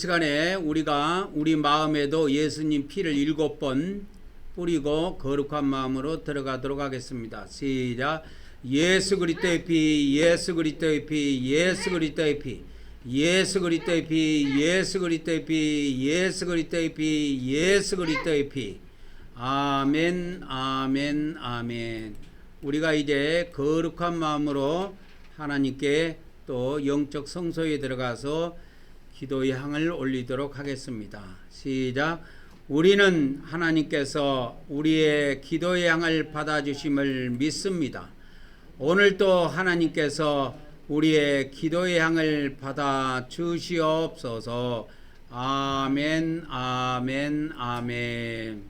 시간에 우리가 우리 마음에도 예수님 피를 7번 뿌리고 거룩한 마음으로 들어가도록 하겠습니다. 시작. 예수 그리스도의 피, 예수 그리스도의 피, 예수 그리스도의 피, 예수 그리스도의 피, 예수 그리스도의 피, 예수 그리스도의 피, 예수 그리스도의 피. 아멘, 아멘, 아멘. 우리가 이제 거룩한 마음으로 하나님께 또 영적 성소에 들어가서 기도의 향을 올리도록 하겠습니다. 시작. 우리는 하나님께서 우리의 기도의 향을 받아주심을 믿습니다. 오늘도 하나님께서 우리의 기도의 향을 받아 주시옵소서. 아멘, 아멘, 아멘.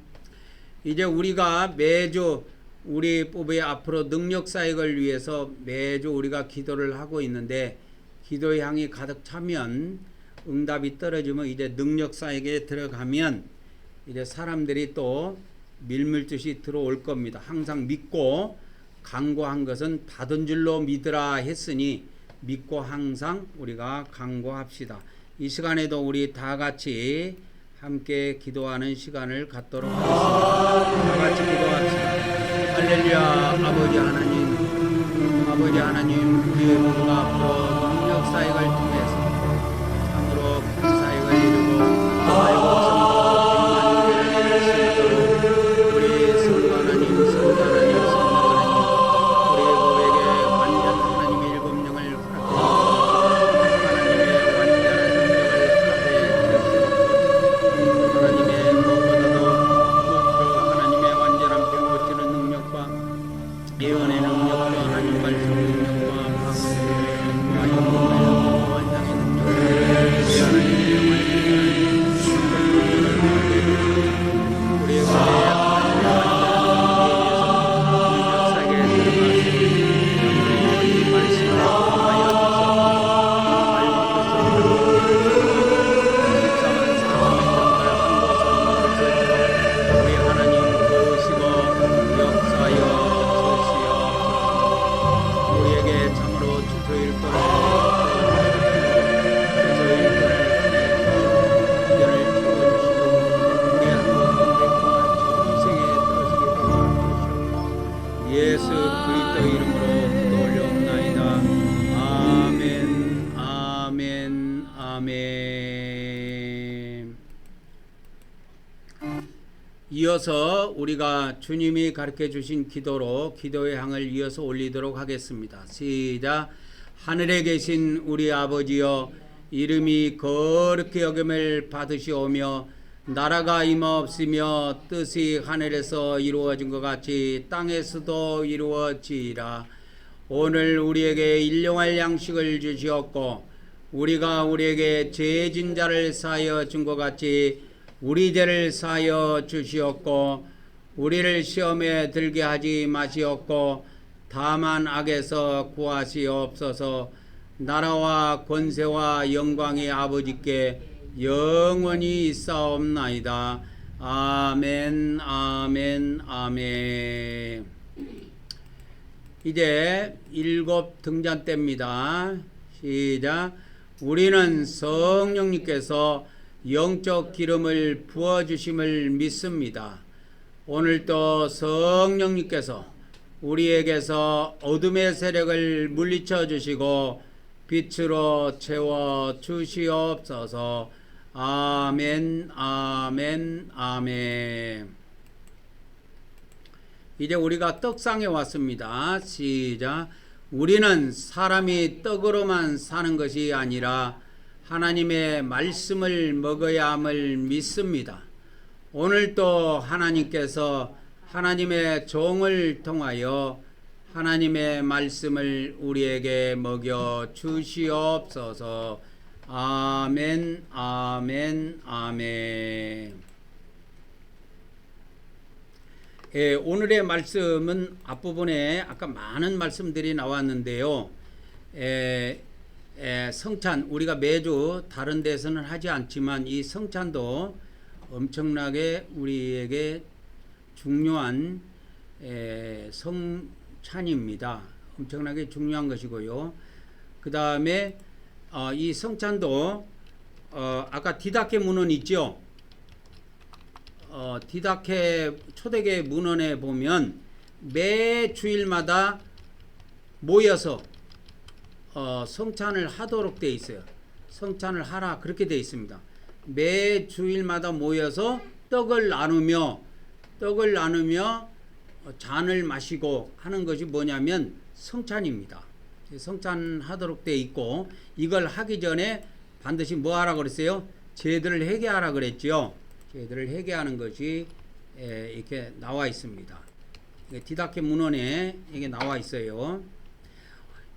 이제 우리가 매주 우리 부부의 앞으로 능력 사역을 위해서 매주 우리가 기도를 하고 있는데, 기도의 향이 가득 차면 응답이 떨어지면 이제 능력 사역에 들어가면 이제 사람들이 또 밀물듯이 들어올 겁니다. 항상 믿고 간구한 것은 받은 줄로 믿으라 했으니 믿고 항상 우리가 간구합시다. 이 시간에도 우리 다 같이 함께 기도하는 시간을 갖도록 하겠습니다. 다 같이 기도합시다. 할렐루야. 아버지 하나님, 우리의 부부가 앞으로 능력 사역을 통해서 참으로 큰 사역을 이루고 살고 우리 성도 하나님, 우리 부부에게 완전 하나님의 일곱령을 허락해 하나님의 완전한 능력을 허락해 하나님의 무엇보다도 하나님의 완전한 병 고치는 능력과 예언의 능력과 하나님 말씀 능력과 방언의 완장의 능력을 우리의 예수 그리스도 이름으로 기도 올려옵나이다. 아멘, 아멘, 아멘. 이어서 우리가 주님이 가르쳐 주신 기도로 기도의 향을 이어서 올리도록 하겠습니다. 시작. 하늘에 계신 우리 아버지여, 이름이 거룩히 여김을 받으시오며 나라가 임하옵시며 뜻이 하늘에서 이루어진 것 같이 땅에서도 이루어지리라. 오늘 우리에게 일용할 양식을 주시옵고 우리가 우리에게 죄진 자를 사하여 준 것 같이 우리 죄를 사하여 주시옵고 우리를 시험에 들게 하지 마시옵고 다만 악에서 구하시옵소서. 나라와 권세와 영광이 아버지께 영원히 있사옵나이다. 아멘, 아멘, 아멘. 이제 7 등잔 때입니다. 시작. 우리는 성령님께서 영적 기름을 부어주심을 믿습니다. 오늘도 성령님께서 우리에게서 어둠의 세력을 물리쳐 주시고 빛으로 채워 주시옵소서. 아멘, 아멘, 아멘. 이제 우리가 떡상에 왔습니다. 시작. 우리는 사람이 떡으로만 사는 것이 아니라 하나님의 말씀을 먹어야 함을 믿습니다. 오늘도 하나님께서 하나님의 종을 통하여 하나님의 말씀을 우리에게 먹여 주시옵소서. 아멘, 아멘, 아멘. 오늘의 말씀은 앞부분에 아까 많은 말씀들이 나왔는데요. 성찬, 우리가 매주 다른 데서는 하지 않지만 이 성찬도 엄청나게 우리에게 중요한 성찬입니다. 엄청나게 중요한 것이고요. 그 다음에 이 성찬도 아까 디다케 문헌 있죠? 디다케 초대교회 문헌에 보면 매 주일마다 모여서 성찬을 하도록 돼 있어요. 성찬을 하라 그렇게 돼 있습니다. 매 주일마다 모여서 떡을 나누며 잔을 마시고 하는 것이 뭐냐면 성찬입니다. 성찬하도록 돼 있고 이걸 하기 전에 반드시 뭐 하라 그랬어요? 죄들을 회개하라 그랬죠. 죄들을 회개하는 것이 이렇게 나와 있습니다. 디다케 문헌에 이게 나와 있어요.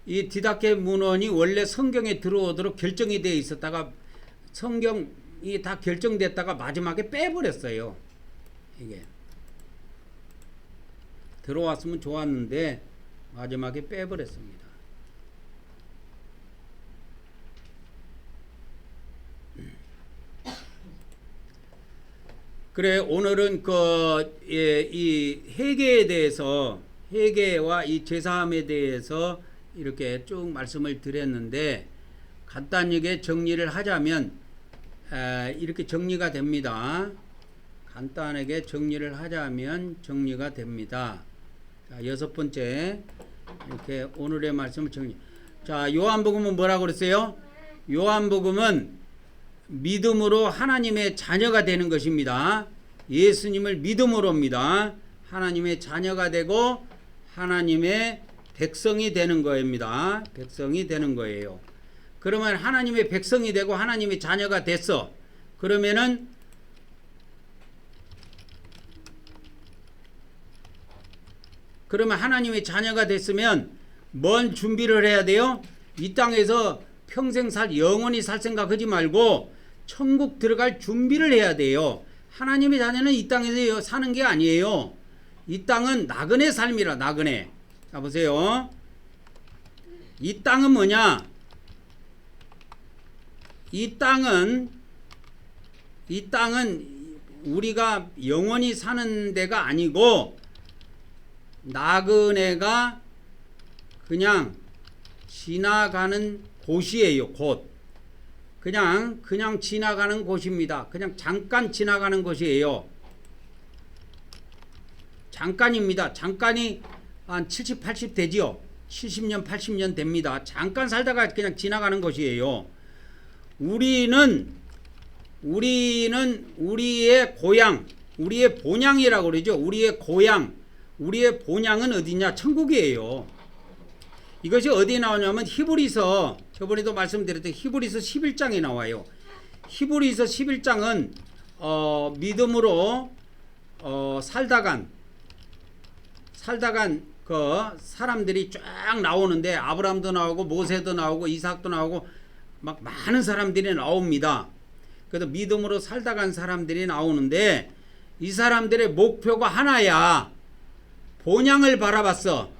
이 디다케 문헌이 원래 성경에 들어오도록 결정이 되어 있었다가 성경이 다 결정됐다가 마지막에 빼버렸어요. 이게 들어왔으면 좋았는데 마지막에 빼버렸습니다. 그래 오늘은 이 회개에 대해서 회개와 이 죄사함에 대해서 이렇게 쭉 말씀을 드렸는데 간단하게 정리를 하자면 이렇게 정리가 됩니다. 간단하게 정리를 하자면 정리가 됩니다. 자, 6번째 이렇게 오늘의 말씀을 정리. 자, 요한복음은 뭐라고 그랬어요? 요한복음은 믿음으로 하나님의 자녀가 되는 것입니다. 예수님을 믿음으로입니다. 하나님의 자녀가 되고 하나님의 백성이 되는 거입니다. 백성이 되는 거예요. 그러면 하나님의 백성이 되고 하나님의 자녀가 됐어. 그러면 하나님의 자녀가 됐으면 뭔 준비를 해야 돼요? 이 땅에서 평생 영원히 살 생각하지 말고 천국 들어갈 준비를 해야 돼요. 하나님의 자녀는 이 땅에서 사는 게 아니에요. 이 땅은 나그네 삶이라. 나그네. 자 보세요. 이 땅은 뭐냐? 이 땅은 우리가 영원히 사는 데가 아니고 나그네가 그냥 지나가는 곳이에요. 곳. 그냥 지나가는 곳입니다. 그냥 잠깐 지나가는 곳이에요. 잠깐입니다. 잠깐이 한 70, 80 되지요. 70년, 80년 됩니다. 잠깐 살다가 그냥 지나가는 것이에요. 우리는 우리의 고향, 우리의 본향이라고 그러죠. 우리의 고향, 우리의 본향은 어디냐? 천국이에요. 이것이 어디에 나오냐면 히브리서, 저번에도 말씀드렸던 히브리서 11장에 나와요. 히브리서 11장은 믿음으로 살다간 그 사람들이 쫙 나오는데 아브라함도 나오고 모세도 나오고 이삭도 나오고 막 많은 사람들이 나옵니다. 그래서 믿음으로 살다간 사람들이 나오는데 이 사람들의 목표가 하나야. 본향을 바라봤어.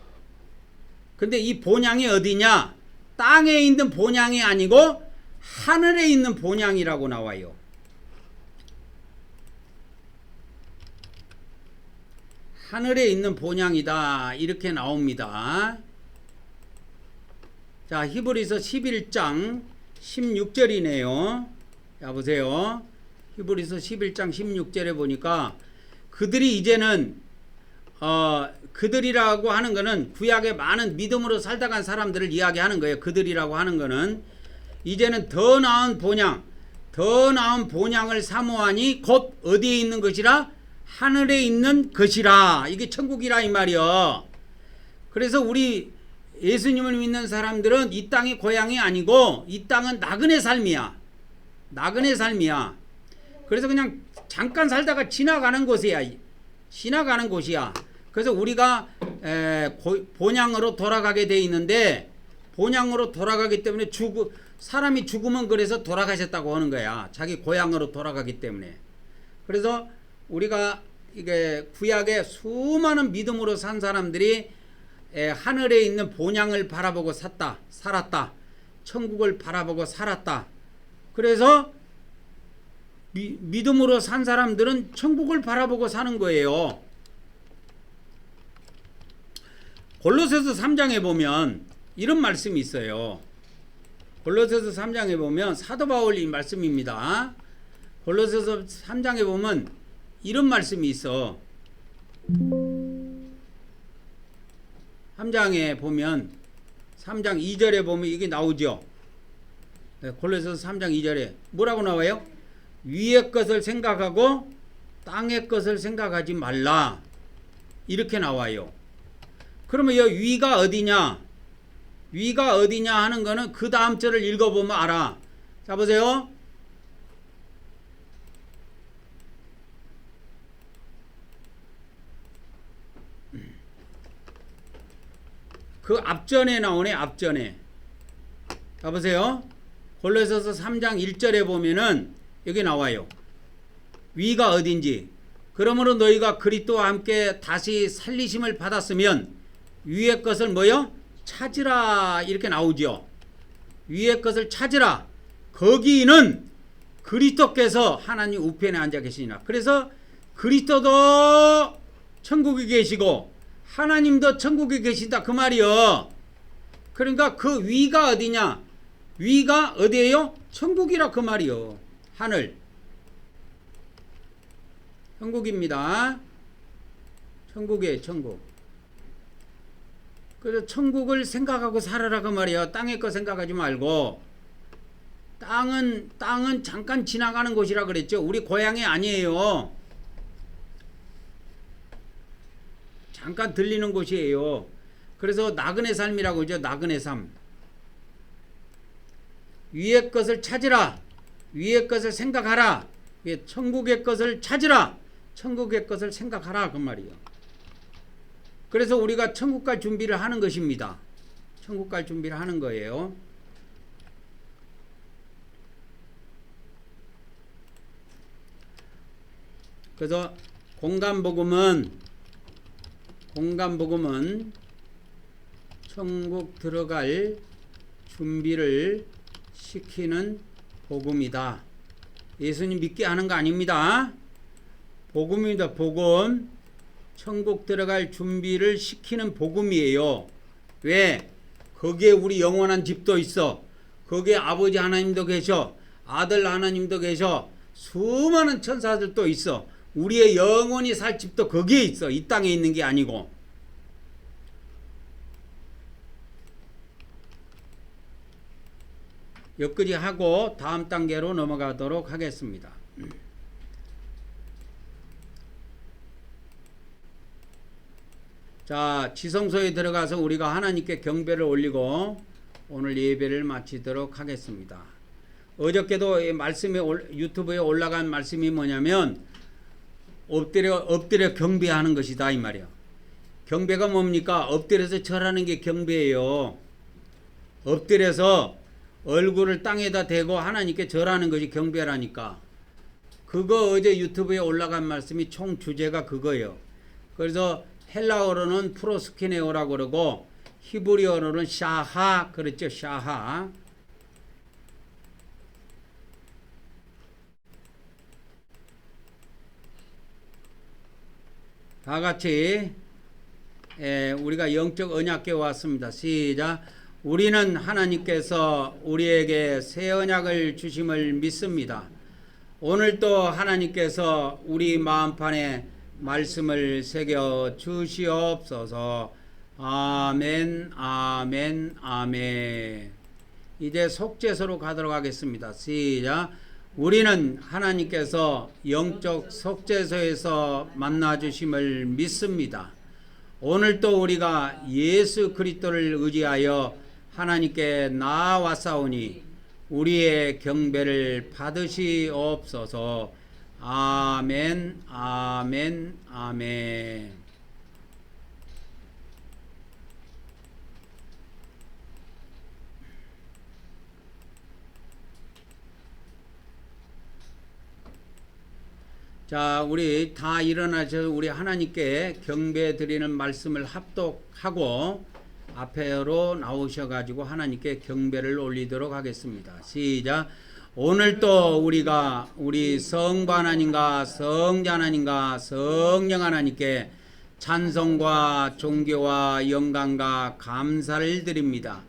근데 이 본향이 어디냐? 땅에 있는 본향이 아니고 하늘에 있는 본향이라고 나와요. 하늘에 있는 본향이다. 이렇게 나옵니다. 자, 히브리서 11장 16절이네요. 자, 보세요. 히브리서 11장 16절에 보니까 그들이 이제는 그들이라고 하는 거는 구약의 많은 믿음으로 살다간 사람들을 이야기하는 거예요. 그들이라고 하는 거는 이제는 더 나은 본향을 사모하니 곧 어디에 있는 것이라? 하늘에 있는 것이라. 이게 천국이라 이 말이요. 그래서 우리 예수님을 믿는 사람들은 이 땅이 고향이 아니고 이 땅은 나그네 삶이야. 나그네 삶이야. 그래서 그냥 잠깐 살다가 지나가는 곳이야. 지나가는 곳이야. 그래서 우리가 본향으로 돌아가게 돼 있는데 본향으로 돌아가기 때문에 사람이 죽으면 그래서 돌아가셨다고 하는 거야. 자기 고향으로 돌아가기 때문에. 그래서 우리가 이게 구약에 수많은 믿음으로 산 사람들이 하늘에 있는 본향을 바라보고 살았다. 천국을 바라보고 살았다. 그래서 믿음으로 산 사람들은 천국을 바라보고 사는 거예요. 골로새서 3장에 보면 이런 말씀이 있어요. 골로새서 3장에 보면 사도 바울이 말씀입니다. 골로새서 3장에 보면 이런 말씀이 있어. 3장에 보면 3장 2절에 보면 이게 나오죠. 골로새서 3장 2절에 뭐라고 나와요? 위의 것을 생각하고 땅의 것을 생각하지 말라. 이렇게 나와요. 그러면 이 위가 어디냐? 위가 어디냐 하는 거는 그 다음 절을 읽어보면 알아. 자, 보세요. 그 앞전에 나오네, 앞전에. 자, 보세요. 골로새서 3장 1절에 보면은 여기 나와요. 위가 어딘지. 그러므로 너희가 그리스도와 함께 다시 살리심을 받았으면 위의 것을 뭐요? 찾으라. 이렇게 나오죠. 위의 것을 찾으라. 거기는 그리스도께서 하나님 우편에 앉아 계시니라. 그래서 그리스도도 천국에 계시고 하나님도 천국에 계신다 그 말이요. 그러니까 그 위가 어디냐? 위가 어디예요? 천국이라 그 말이요. 하늘. 천국입니다. 천국이에요, 천국. 그래서 천국을 생각하고 살아라 그 말이야. 땅의 거 생각하지 말고. 땅은 잠깐 지나가는 곳이라 그랬죠. 우리 고향이 아니에요. 잠깐 들리는 곳이에요. 그래서 나그네 삶이라고 하죠. 나그네 삶. 위의 것을 찾으라. 위의 것을 생각하라. 천국의 것을 찾으라. 천국의 것을 생각하라 그 말이에요. 그래서 우리가 천국 갈 준비를 하는 것입니다. 천국 갈 준비를 하는 거예요. 그래서 공간복음은 천국 들어갈 준비를 시키는 복음이다. 예수님 믿게 하는 거 아닙니다. 복음입니다. 복음. 천국 들어갈 준비를 시키는 복음이에요. 왜? 거기에 우리 영원한 집도 있어. 거기에 아버지 하나님도 계셔. 아들 하나님도 계셔. 수많은 천사들도 있어. 우리의 영원히 살 집도 거기에 있어. 이 땅에 있는 게 아니고. 여기까지 하고 다음 단계로 넘어가도록 하겠습니다. 자, 지성소에 들어가서 우리가 하나님께 경배를 올리고 오늘 예배를 마치도록 하겠습니다. 어저께도 말씀에 유튜브에 올라간 말씀이 뭐냐면 엎드려 경배하는 것이다 이 말이야. 경배가 뭡니까? 엎드려서 절하는 게 경배예요. 엎드려서 얼굴을 땅에다 대고 하나님께 절하는 것이 경배라니까. 그거 어제 유튜브에 올라간 말씀이 총 주제가 그거예요. 그래서 헬라어로는 프로스키네오라고 그러고 히브리어로는 샤하 그랬죠. 샤하. 다 같이 우리가 영적 언약궤 왔습니다. 시작. 우리는 하나님께서 우리에게 새 언약을 주심을 믿습니다. 오늘도 하나님께서 우리 마음판에 말씀을 새겨 주시옵소서. 아멘, 아멘, 아멘. 이제 속죄소로 가도록 하겠습니다. 시작. 우리는 하나님께서 영적 속죄소에서 만나주심을 믿습니다. 오늘도 우리가 예수 그리스도를 의지하여 하나님께 나아왔사오니 우리의 경배를 받으시옵소서. 아멘, 아멘, 아멘. 자, 우리 다 일어나셔서 우리 하나님께 경배 드리는 말씀을 합독하고 앞에로 나오셔가지고 하나님께 경배를 올리도록 하겠습니다. 시작. 오늘도 우리가 우리 성부 하나님과 성자 하나님과 성령 하나님께 찬송과 존귀와 영광과 감사를 드립니다.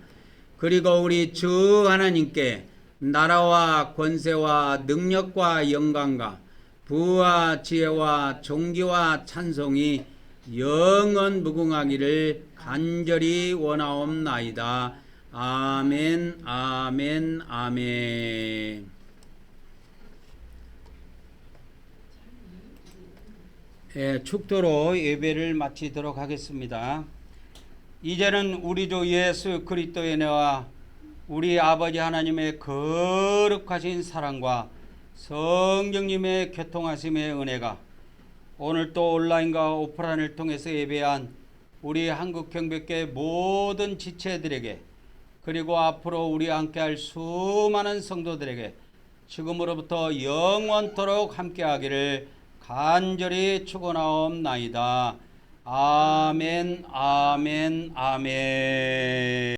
그리고 우리 주 하나님께 나라와 권세와 능력과 영광과 부와 지혜와 존귀와 찬송이 영원 무궁하기를 간절히 원하옵나이다. 아멘, 아멘, 아멘. 축도로 예배를 마치도록 하겠습니다. 이제는 우리 주 예수 그리스도의 은혜와 우리 아버지 하나님의 거룩하신 사랑과 성령님의 교통하심의 은혜가 오늘 또 온라인과 오프라인을 통해서 예배한 우리 한국경배교회 모든 지체들에게 그리고 앞으로 우리 함께할 수많은 성도들에게 지금으로부터 영원토록 함께하기를 간절히 축원하옵나이다. 아멘, 아멘, 아멘.